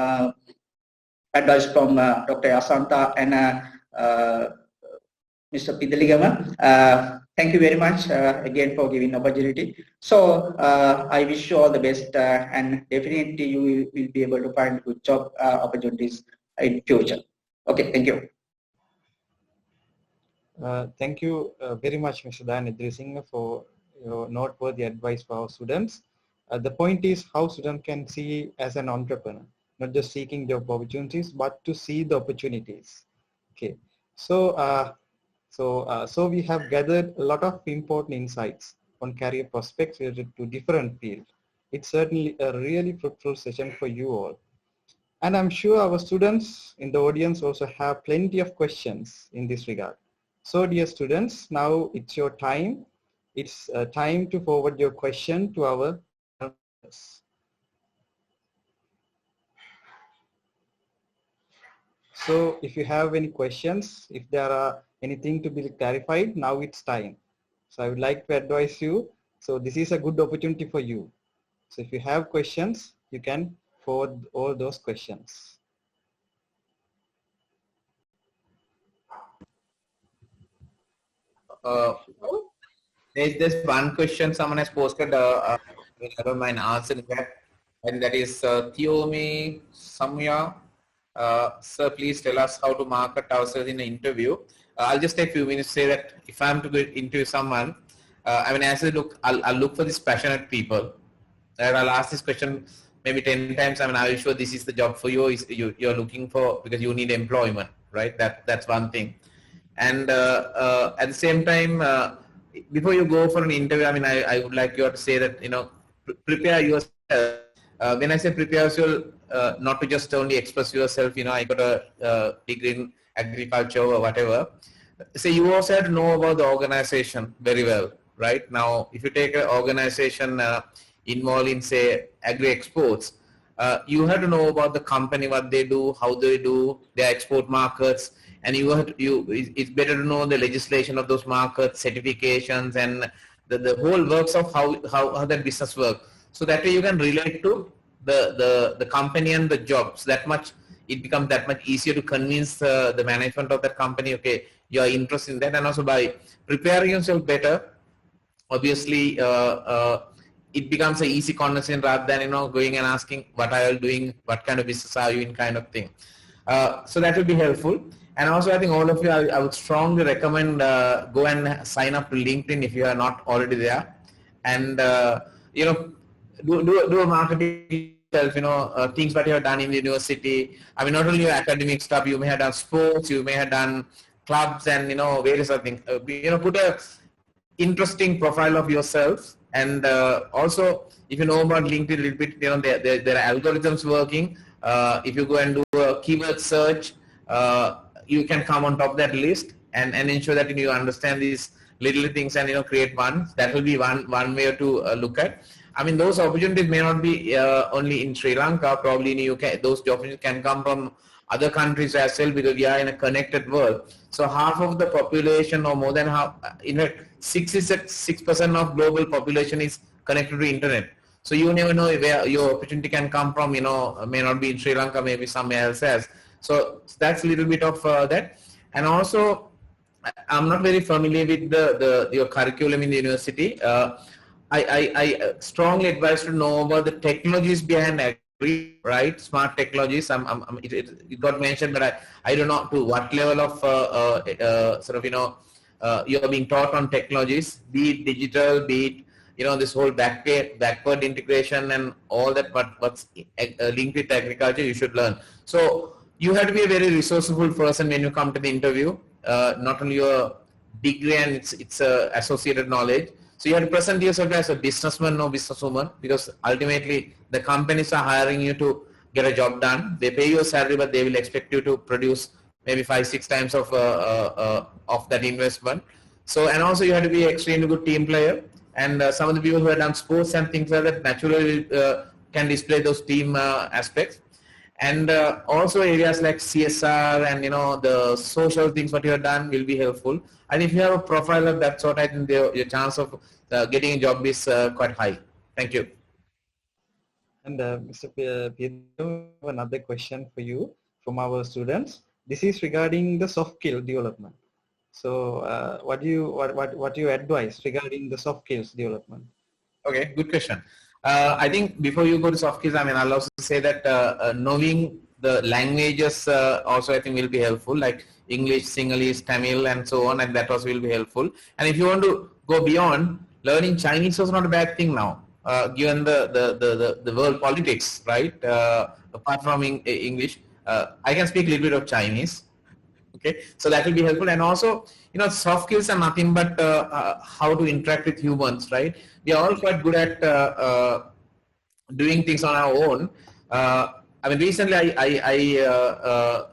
advice from Dr. Asanta and Mr. Pidaligama. Thank you very much again for giving opportunity. So I wish you all the best, and definitely you will be able to find good job opportunities in future. Okay, thank you. Thank you very much, Mr. Dan Idrisinghe, for your noteworthy advice for our students. The point is how students can see as an entrepreneur, not just seeking job opportunities, but to see the opportunities. Okay, so so we have gathered a lot of important insights on career prospects related to different fields. It's certainly a really fruitful session for you all. And I'm sure our students in the audience also have plenty of questions in this regard. So dear students, now it's your time. It's time to forward your question to our panelists. So if you have any questions, if there are anything to be clarified, now it's time. So I would like to advise you. So this is a good opportunity for you. So if you have questions, you can forward all those questions. There's one question someone has posted. I don't mind answering that, and that is Thiomi Samya. Sir, please tell us how to market ourselves in an interview. I'll just take a few minutes to say that if I'm to go interview someone, I mean, as I look, I'll look for these passionate people. And I'll ask this question maybe 10 times. I mean, are you sure this is the job for you? You're looking for, because you need employment, right? That's one thing. And at the same time, before you go for an interview, I mean, I would like you to say that, you know, prepare yourself. When I say prepare yourself, not to just only express yourself, you know, I got a degree in agriculture or whatever. So you also have to know about the organization very well, right? Now, if you take an organization involved in, say, agri-exports, you have to know about the company, what they do, how they do, their export markets, and it's better to know the legislation of those markets, certifications, and the whole works of how that business works. So that way you can relate to the company and the jobs. That much, it becomes that much easier to convince the management of that company, okay, you are interested in that. And also by preparing yourself better, obviously it becomes an easy conversation rather than, you know, going and asking what are you doing, what kind of business are you in, kind of thing. So that will be helpful. And also, I think all of you, I would strongly recommend go and sign up to LinkedIn if you are not already there, and you know, do a marketing yourself. You know, things that you have done in the university. I mean, not only your academic stuff. You may have done sports. You may have done clubs, and, you know, various other things. You know, put a interesting profile of yourself. And also, if you know about LinkedIn a little bit, you know, there are algorithms working. If you go and do a keyword search, you can come on top of that list and ensure that you understand these little things and, you know, create one. That will be one way to look at. I mean, those opportunities may not be only in Sri Lanka, probably in UK. Those opportunities can come from other countries as well, because we are in a connected world. So half of the population, or more than half, in fact, 66% of global population is connected to internet. So you never know where your opportunity can come from. You know, may not be in Sri Lanka, maybe somewhere else as. So that's a little bit of that. And also, I'm not very familiar with your curriculum in the university. I strongly advise to know about the technologies behind agri, right? Smart technologies. It got mentioned, but I don't know to what level of sort of, you know, you're being taught on technologies, be it digital, be it this whole backward integration and all that what's linked with agriculture, you should learn. So you have to be a very resourceful person when you come to the interview. Not only your degree and its associated knowledge. So you have to present yourself as a businessman or businesswoman, because ultimately the companies are hiring you to get a job done. They pay you a salary, but they will expect you to produce maybe 5-6 times of that investment. So, and also you have to be an extremely good team player. And some of the people who have done sports and things like that naturally can display those team aspects. And also areas like CSR and the social things what you have done will be helpful. And if you have a profile of that sort, I think your chance of getting a job is quite high. Thank you. And Mr. Pietro, another question for you from our students. This is regarding the soft skill development. So what do you advise regarding the soft skills development? Okay, good question. I think before you go to soft skills, I'll also say that knowing the languages also I think will be helpful, like English, Sinhalese, Tamil, and so on, and that also will be helpful. And if you want to go beyond, learning Chinese is not a bad thing now, given the world politics, right? Apart from English, I can speak a little bit of Chinese. Okay, so that will be helpful. And also, soft skills are nothing but how to interact with humans, right? We are all quite good at doing things on our own. Recently I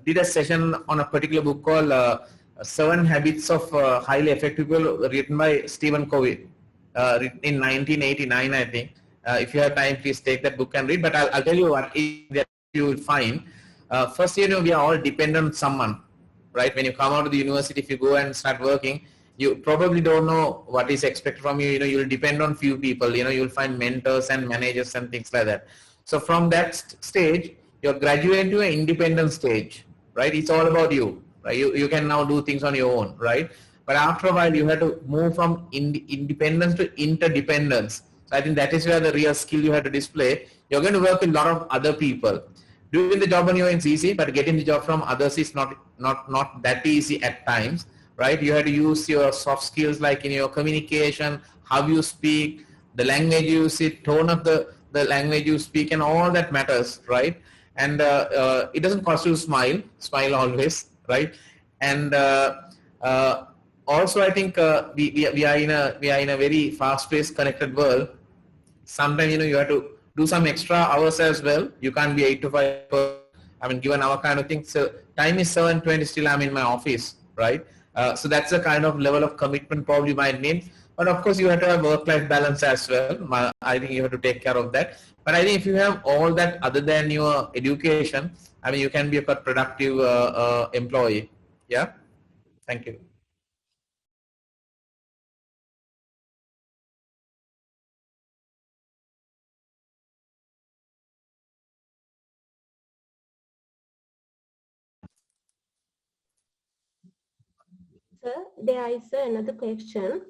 did a session on a particular book called 7 Habits of Highly Effective People, written by Stephen Covey, written in 1989, I think. If you have time, please take that book and read. But I'll tell you what that you will find. First, we are all dependent on someone, right? When you come out of the university, if you go and start working, you probably don't know what is expected from you. You'll depend on few people. You'll find mentors and managers and things like that. So from that stage, you're graduating to an independent stage, right? It's all about you, right? You can now do things on your own, right? But after a while, you have to move from independence to interdependence. So I think that is where the real skill you have to display. You're going to work with a lot of other people. Doing the job on your own is easy, but getting the job from others is not that easy at times, right? You have to use your soft skills, like in your communication, how you speak, the language you use, tone of the language you speak, and all that matters, right? And it doesn't cost you to smile always, right? And also I think we are in a very fast-paced, connected world. Sometimes you have to do some extra hours as well. You can't be 8 to 5. Given our kind of thing. So time is 7:20. Still, I'm in my office, right? So that's the kind of level of commitment probably might need. But of course, you have to have work-life balance as well. I think you have to take care of that. But I think if you have all that other than your education, you can be a quite productive employee. Yeah. Thank you. Sir, there is another question.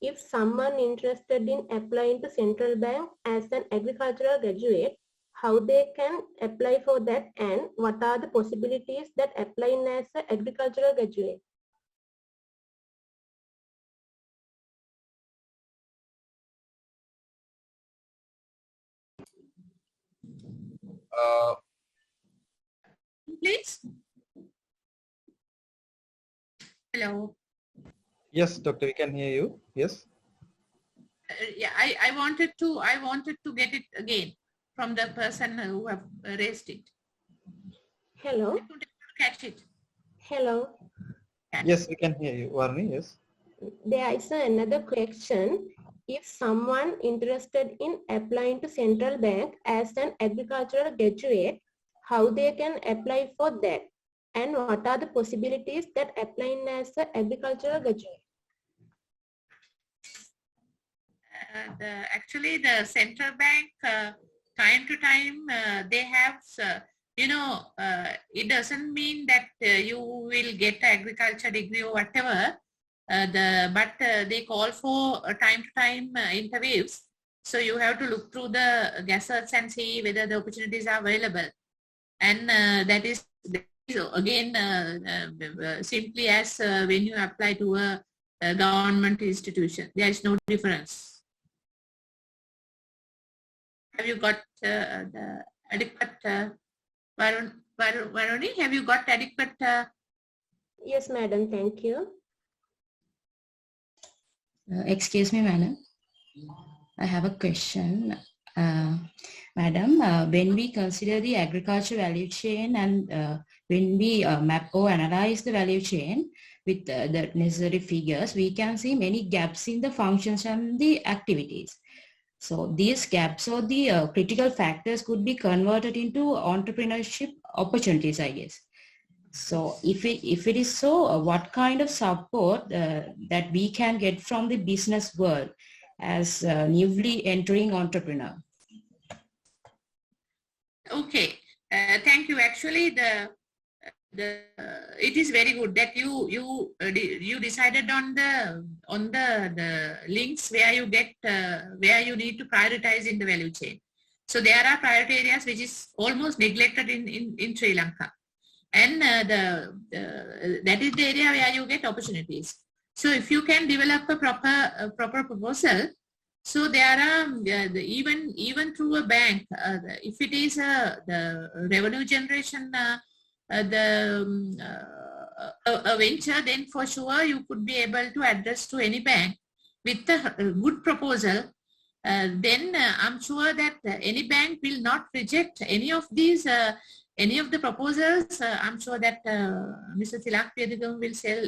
If someone interested in applying to Central Bank as an agricultural graduate, how they can apply for that, and what are the possibilities that applying as an agricultural graduate? Please. Hello. Yes, doctor, we can hear you. Yes. Yeah, I wanted to get it again from the person who have raised it. Hello. I couldn't catch it. Hello. Yes, we can hear you, Varni. Yes. There is another question. If someone interested in applying to Central Bank as an agricultural graduate, how they can apply for that? And what are the possibilities that applying as an agricultural graduate? Actually, the Central Bank, time to time, they have, it doesn't mean that you will get an agriculture degree or whatever, but they call for time to time interviews. So you have to look through the gazettes and see whether the opportunities are available. And that is again simply as when you apply to a government institution. There is no difference. Have you got the adequate, Varuni, have you got adequate? Yes, madam. Thank you. Excuse me, madam. I have a question. Madam, when we consider the agriculture value chain and when we map or analyze the value chain with the necessary figures, we can see many gaps in the functions and the activities. So these gaps or the critical factors could be converted into entrepreneurship opportunities, I guess. So if it is so, what kind of support that we can get from the business world as newly entering entrepreneur? Okay, thank you. Actually, it is very good that you decided on the links where you get where you need to prioritize in the value chain. So there are priority areas which is almost neglected in Sri Lanka, and that is the area where you get opportunities. So if you can develop a proper proposal, so there are even through a bank, if it is the revenue generation, a venture, then for sure you could be able to address to any bank with a good proposal. Then I'm sure that any bank will not reject any of these, any of the proposals. I'm sure that Mr. Tilak Piyathukama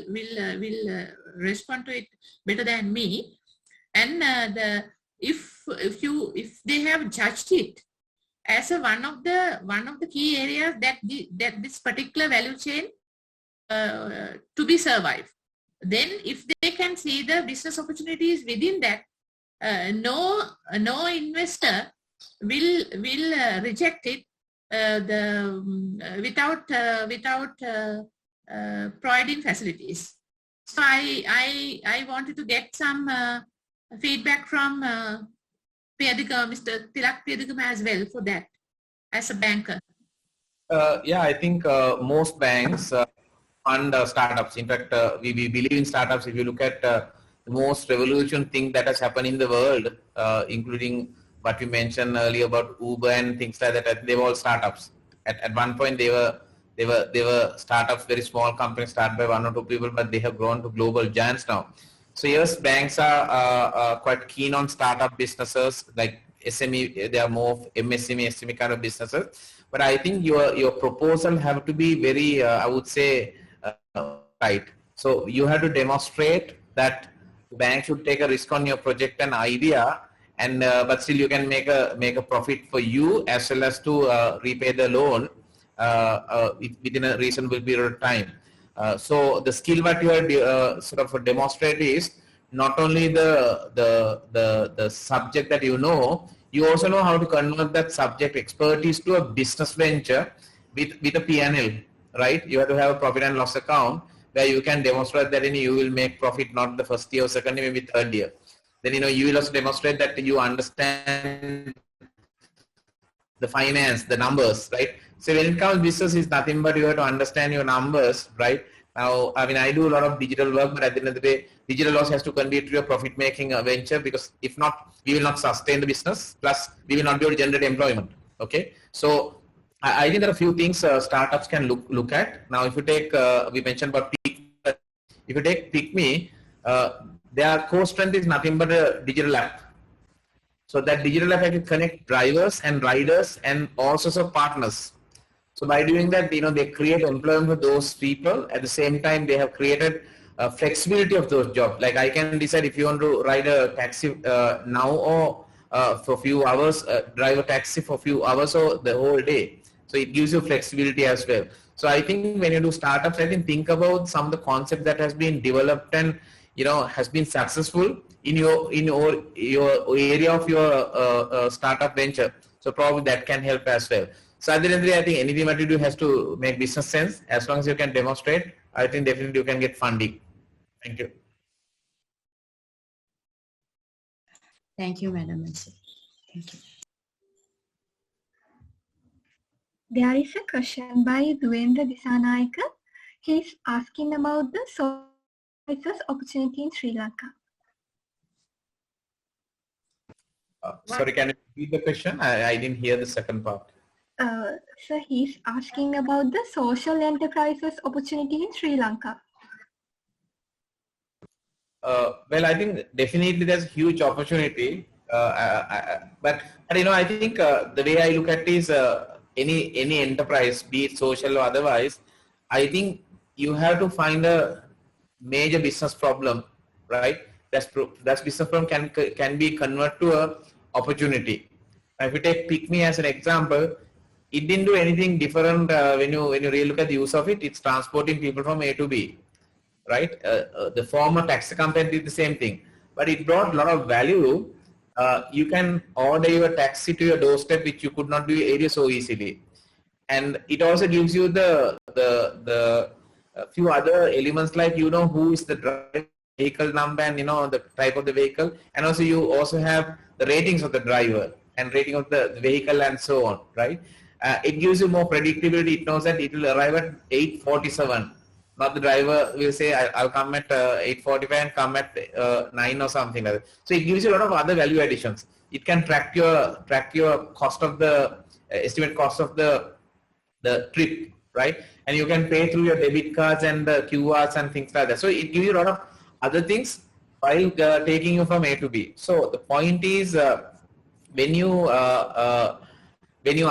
will respond to it better than me. And if they have judged it as one of the key areas that this particular value chain to be survived, then if they can see the business opportunities within that, no investor will reject it without providing facilities. So I wanted to get some feedback from Mr. Tilak Piyathukama as well for that, as a banker. Yeah, I think most banks fund startups. In fact, we believe in startups. If you look at the most revolution thing that has happened in the world, including what we mentioned earlier about Uber and things like that, they were all startups. At one point, they were startups, very small companies started by 1 or 2 people, but they have grown to global giants now. So yes, banks are quite keen on startup businesses like SME. They are more MSME, SME kind of businesses. But I think your proposal have to be very, I would say, right. So you have to demonstrate that the bank should take a risk on your project and idea, and but still you can make a profit for you as well as to repay the loan within a reasonable period of time. So the skill that you are sort of demonstrate is not only the subject that you know, you also know how to convert that subject expertise to a business venture with a P&L, right? You have to have a profit and loss account where you can demonstrate that you will make profit not the first year or second year, maybe third year. Then you will also demonstrate that you understand the finance, the numbers, right? So when it comes to business, is nothing but you have to understand your numbers, right? Now, I mean, I do a lot of digital work, but at the end of the day, digital also has to contribute to a profit-making venture, because if not, we will not sustain the business. Plus, we will not be able to generate employment. Okay, so I think there are a few things startups can look at. Now, if you take, we mentioned about Pick. If you take PickMe, their core strength is nothing but a digital app. So that digital app can connect drivers and riders and all sorts of partners. So by doing that, they create employment for those people. At the same time, they have created flexibility of those jobs. Like I can decide if you want to ride a taxi now or for a few hours, drive a taxi for a few hours or the whole day. So it gives you flexibility as well. So I think when you do startups, I think about some of the concept that has been developed and has been successful in your area of your startup venture. So probably that can help as well. So at the end of the day, I think anything that you do has to make business sense. As long as you can demonstrate, I think definitely you can get funding. Thank you. Thank you, Madam. Thank you. There is a question by Duvendra Disanayaka. He's asking about the services opportunity in Sri Lanka. Sorry, can you repeat the question? I didn't hear the second part. So he's asking about the social enterprises opportunity in Sri Lanka. Well, I think definitely there's a huge opportunity, but you know, I think the way I look at it is any enterprise, be it social or otherwise, I think you have to find a major business problem, right? That business problem can be converted to a opportunity. If you take PickMe as an example, it didn't do anything different when you really look at the use of it. It's transporting people from A to B. Right, the former taxi company did the same thing, but it brought a lot of value. You can order your taxi to your doorstep, which you could not do area so easily, and it also gives you the few other elements like who is the driver, vehicle number, and the type of the vehicle, and also you also have the ratings of the driver and rating of the vehicle and so on. Right, it gives you more predictability. It knows that it will arrive at 8:47. Not the driver will say, I'll come at 8:45 and come at 9 or something like that. So it gives you a lot of other value additions. It can track your cost of the estimate cost of the trip, right? And you can pay through your debit cards and the QRs and things like that. So it gives you a lot of other things while taking you from A to B. So the point is when you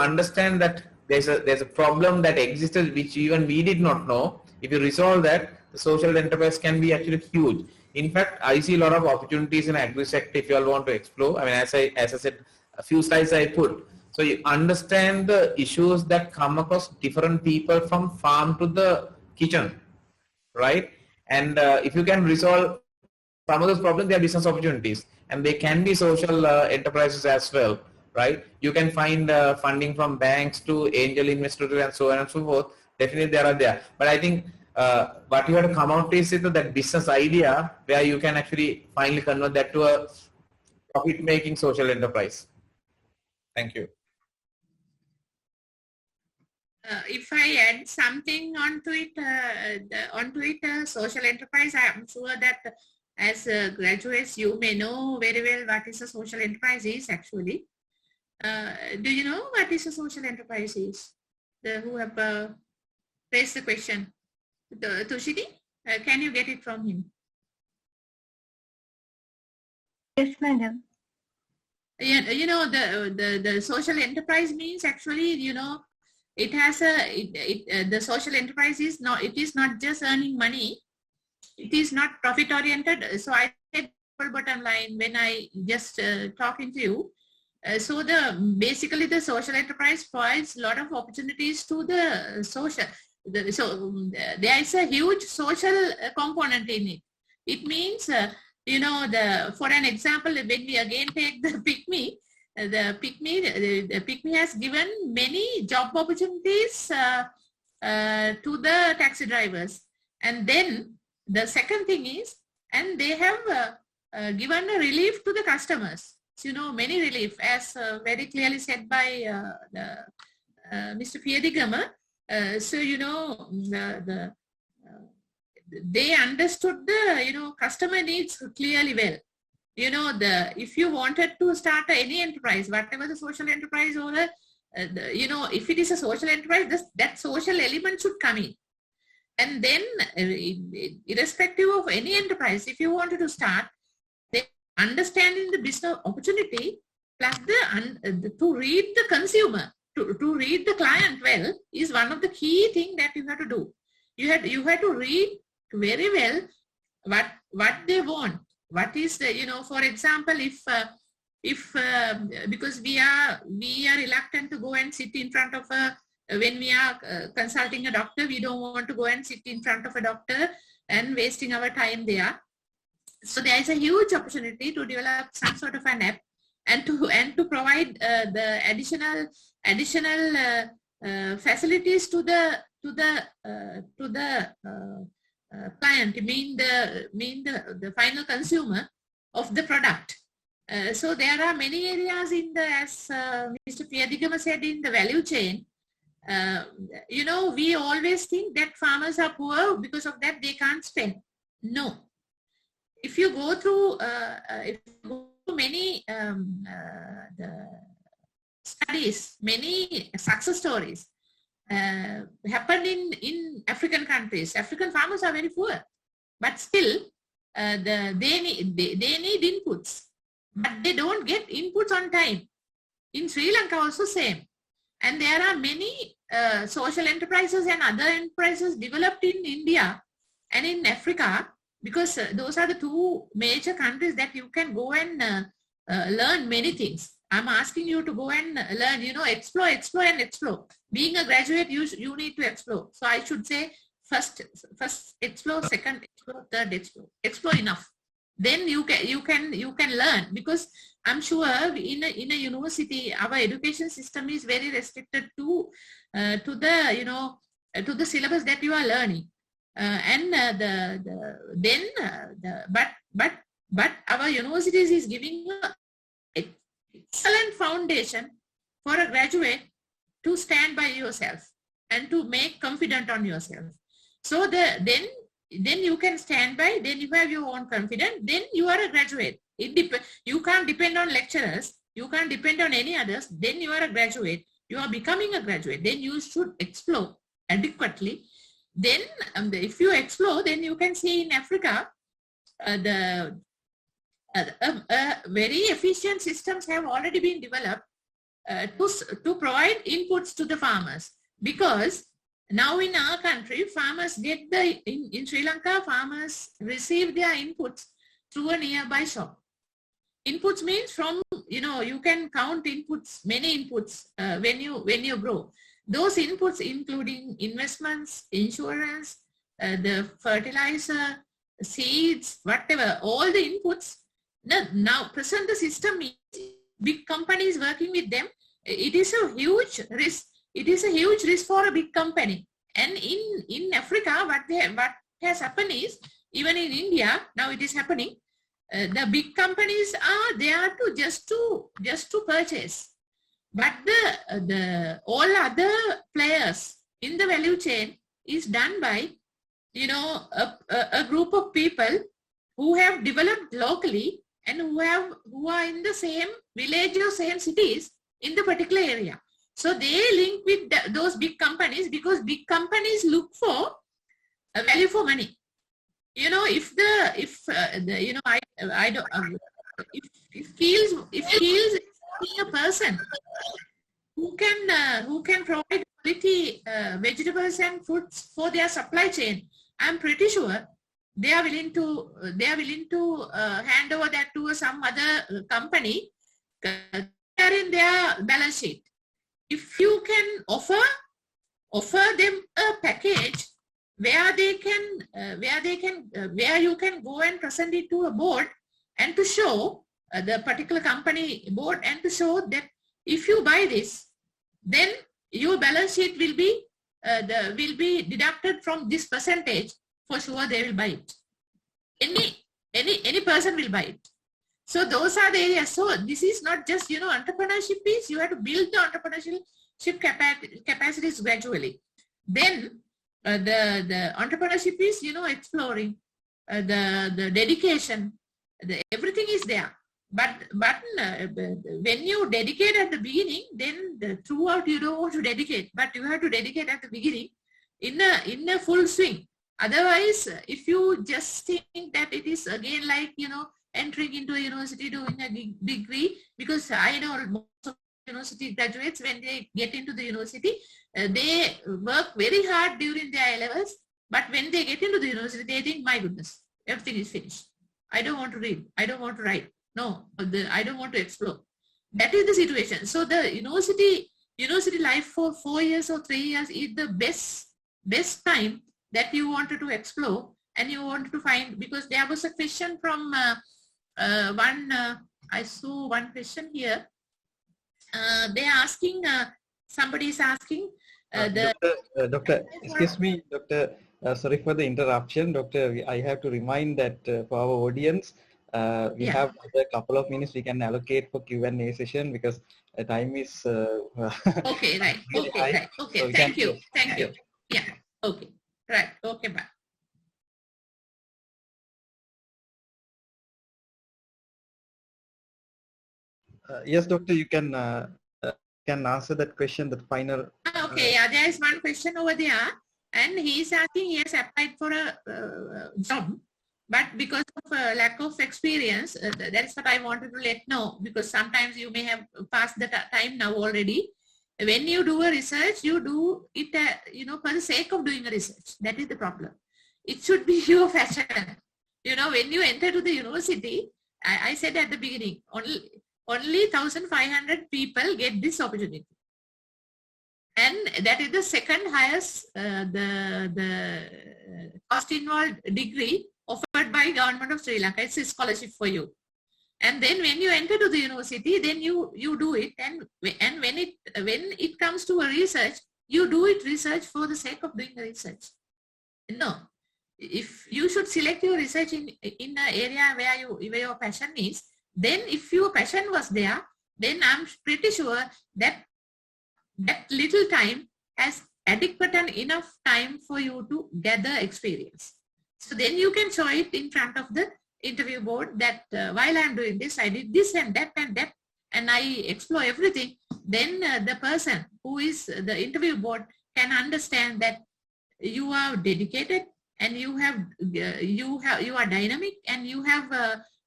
understand that there's a problem that existed which even we did not know. If you resolve that, the social enterprise can be actually huge. In fact, I see a lot of opportunities in agri sector if you all want to explore. I mean, as I said, a few slides I put. So you understand the issues that come across different people from farm to the kitchen, right? And if you can resolve some of those problems, they are business opportunities, and they can be social enterprises as well, right? You can find funding from banks to angel investors and so on and so forth. Definitely there are there, but I think what you have to come out is that business idea where you can actually finally convert that to a profit-making social enterprise. Thank you. If I add something onto it, social enterprise, I am sure that as graduates, you may know very well what is a social enterprise is actually. Do you know what is a social enterprise is? Who have raised the question? Tushini, can you get it from him? Yes, madam. Yeah, the social enterprise means actually, it has the social enterprise is not, it is not just earning money. It is not profit oriented. So I said bottom line when I just talking to you. So basically the social enterprise provides a lot of opportunities to the social. So there is a huge social component in it. It means, for an example, when we again take the PickMe, the PickMe has given many job opportunities to the taxi drivers. And then the second thing is, and they have given a relief to the customers. So, many relief, as very clearly said by Mr. Piyadigama. So, they understood the, customer needs clearly well. If you wanted to start any enterprise, whatever the social enterprise or if it is a social enterprise, that social element should come in. And then, irrespective of any enterprise, if you wanted to start, understanding the business opportunity plus to read the consumer, to read the client well is one of the key things that you have to do. You have to read very well what they want. What is the, for example, if because we are reluctant to go and sit in front of when we are consulting a doctor, we don't want to go and sit in front of a doctor and wasting our time there. So there is a huge opportunity to develop some sort of an app and to provide the additional facilities to the client, mean the final consumer of the product. So there are many areas in the, as Mr. Piyadigama said, in the value chain. We always think that farmers are poor because of that they can't spend. No. If you go through many studies, many success stories happen in African countries. African farmers are very poor, but still they need inputs, but they don't get inputs on time. In Sri Lanka also same. And there are many social enterprises and other enterprises developed in India and in Africa, because those are the two major countries that you can go and learn many things. I'm asking you to go and learn, explore and explore. Being a graduate, you need to explore. So I should say first explore, second explore, third explore enough. Then you can learn, because I'm sure in a university, our education system is very restricted to the syllabus that you are learning, but our universities is giving an excellent foundation for a graduate to stand by yourself and to make confident on yourself. So then you can stand by, then you have your own confidence, then you are a graduate. You can't depend on lecturers, you can't depend on any others, then you are a graduate, you are becoming a graduate, then you should explore adequately. Then if you explore, then you can see in Africa, very efficient systems have already been developed to provide inputs to the farmers. Because now in our country, farmers get in Sri Lanka, farmers receive their inputs through a nearby shop. Inputs means from, you can count inputs, many inputs when you grow. Those inputs including investments, insurance, the fertilizer, seeds, whatever, all the inputs. Now present the system is big companies working with them. It is a huge risk. It is a huge risk for a big company. And in Africa, what has happened is, even in India, now it is happening, the big companies are there to just to purchase. But the all other players in the value chain is done by, a group of people who have developed locally and who are in the same village or same cities in the particular area. So they link with those big companies, because big companies look for a value for money. If feels a person who can provide quality vegetables and fruits for their supply chain, I'm pretty sure they are willing to hand over that to some other company in their balance sheet. If you can offer them a package where you can go and present it to a board and to show the particular company board, and to show that if you buy this, then your balance sheet will be deducted from this percentage. For sure they will buy it. Any person will buy it. So those are the areas. So this is not just, entrepreneurship piece. You have to build the entrepreneurship capacities gradually. Then the entrepreneurship is, exploring, the dedication, everything is there. But when you dedicate at the beginning, then throughout you don't want to dedicate, but you have to dedicate at the beginning in a full swing. Otherwise, if you just think that it is again like, entering into a university doing a degree, because I know most of university graduates, when they get into the university, they work very hard during their A-levels, but when they get into the university, they think, my goodness, everything is finished. I don't want to read. I don't want to write. No, I don't want to explore. That is the situation. So the university life for 4 years or 3 years is the best time that you wanted to explore and you wanted to find, because there was a question from I saw one question here. They're asking, somebody is asking, Doctor, excuse me, Doctor, sorry for the interruption. Doctor, I have to remind that for our audience, we have a couple of minutes we can allocate for Q&A session, because time is okay, right. Okay, right. Okay, so thank you. Yeah, okay, right. Okay, bye. Yes, Doctor, you can can answer that question, the final. Okay, yeah, there is one question over there, and he is asking, he has applied for a job, but because of lack of experience, that is what I wanted to let know, because sometimes you may have passed the time now already. When you do a research, you do it, for the sake of doing a research. That is the problem. It should be your passion. When you enter to the university, I said at the beginning, only 1,500 people get this opportunity. And that is the second highest, the cost involved degree offered by Government of Sri Lanka. It's a scholarship for you. And then when you enter to the university, then you do it. And when it comes to a research, you do it research for the sake of doing the research. No, if you should select your research in the area where your passion is, then if your passion was there, then I'm pretty sure that little time has adequate and enough time for you to gather experience. So then you can show it in front of the interview board that while I'm doing this, I did this and that, and I explore everything. Then the person who is the interview board can understand that you are dedicated and you are dynamic and you have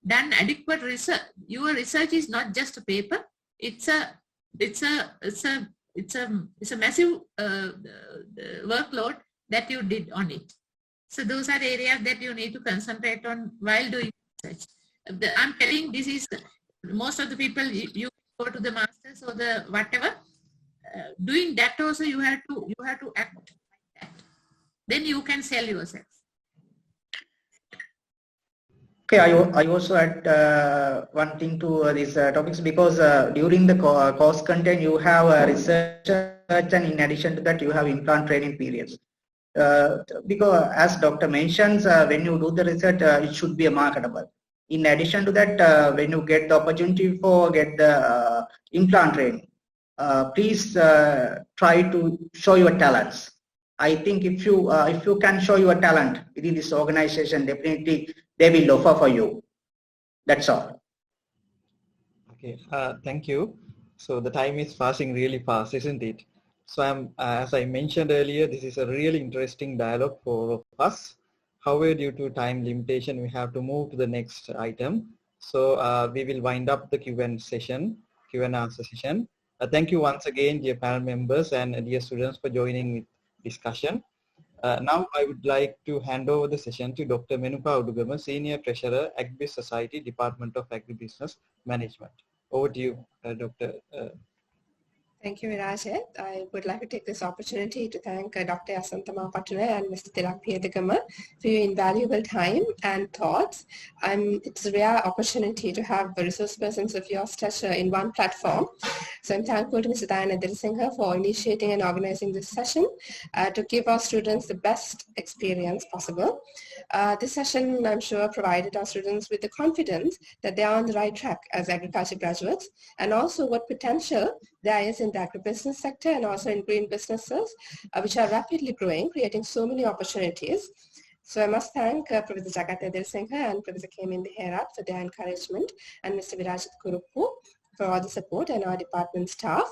done adequate research. Your research is not just a paper. It's a massive workload that you did on it. So those are the areas that you need to concentrate on while doing research. I'm telling this is most of the people, you go to the masters or the whatever, doing that also you have to act like that. Then you can sell yourself. Okay, I also add one thing to these topics, because during the course content you have research, and in addition to that you have implant training periods. Because as doctor mentions, when you do the research, it should be marketable. In addition to that, when you get the opportunity for get the implant training, please try to show your talents. I think if you can show your talent within this organization, definitely they will offer for you. That's all. Okay, thank you. So the time is passing really fast, isn't it? So as I mentioned earlier, this is a really interesting dialogue for us. However, due to time limitation, we have to move to the next item. So we will wind up the Q&A answer session. Thank you once again, dear panel members and dear students, for joining with discussion. Now I would like to hand over the session to Dr. Menuka Udugama, Senior Treasurer, Agribusiness Society, Department of Agribusiness Management. Over to you, Dr. Thank you, Virajit. I would like to take this opportunity to thank Dr. Asantama Patune and Mr. Tilak Piedagama for your invaluable time and thoughts. It's a rare opportunity to have resource persons of your stature in one platform. So I'm thankful to Mr. Dayana Dirisinghe for initiating and organizing this session to give our students the best experience possible. This session, I'm sure, provided our students with the confidence that they are on the right track as agriculture graduates, and also what potential there is in the agribusiness sector and also in green businesses, which are rapidly growing, creating so many opportunities. So I must thank Professor Jagatha Dirisinghe and Professor Kemin Herat for their encouragement, and Mr. Virajit Kuruppu for all the support, and our department staff.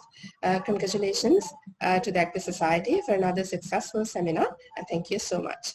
Congratulations to the Agri Society for another successful seminar, and thank you so much.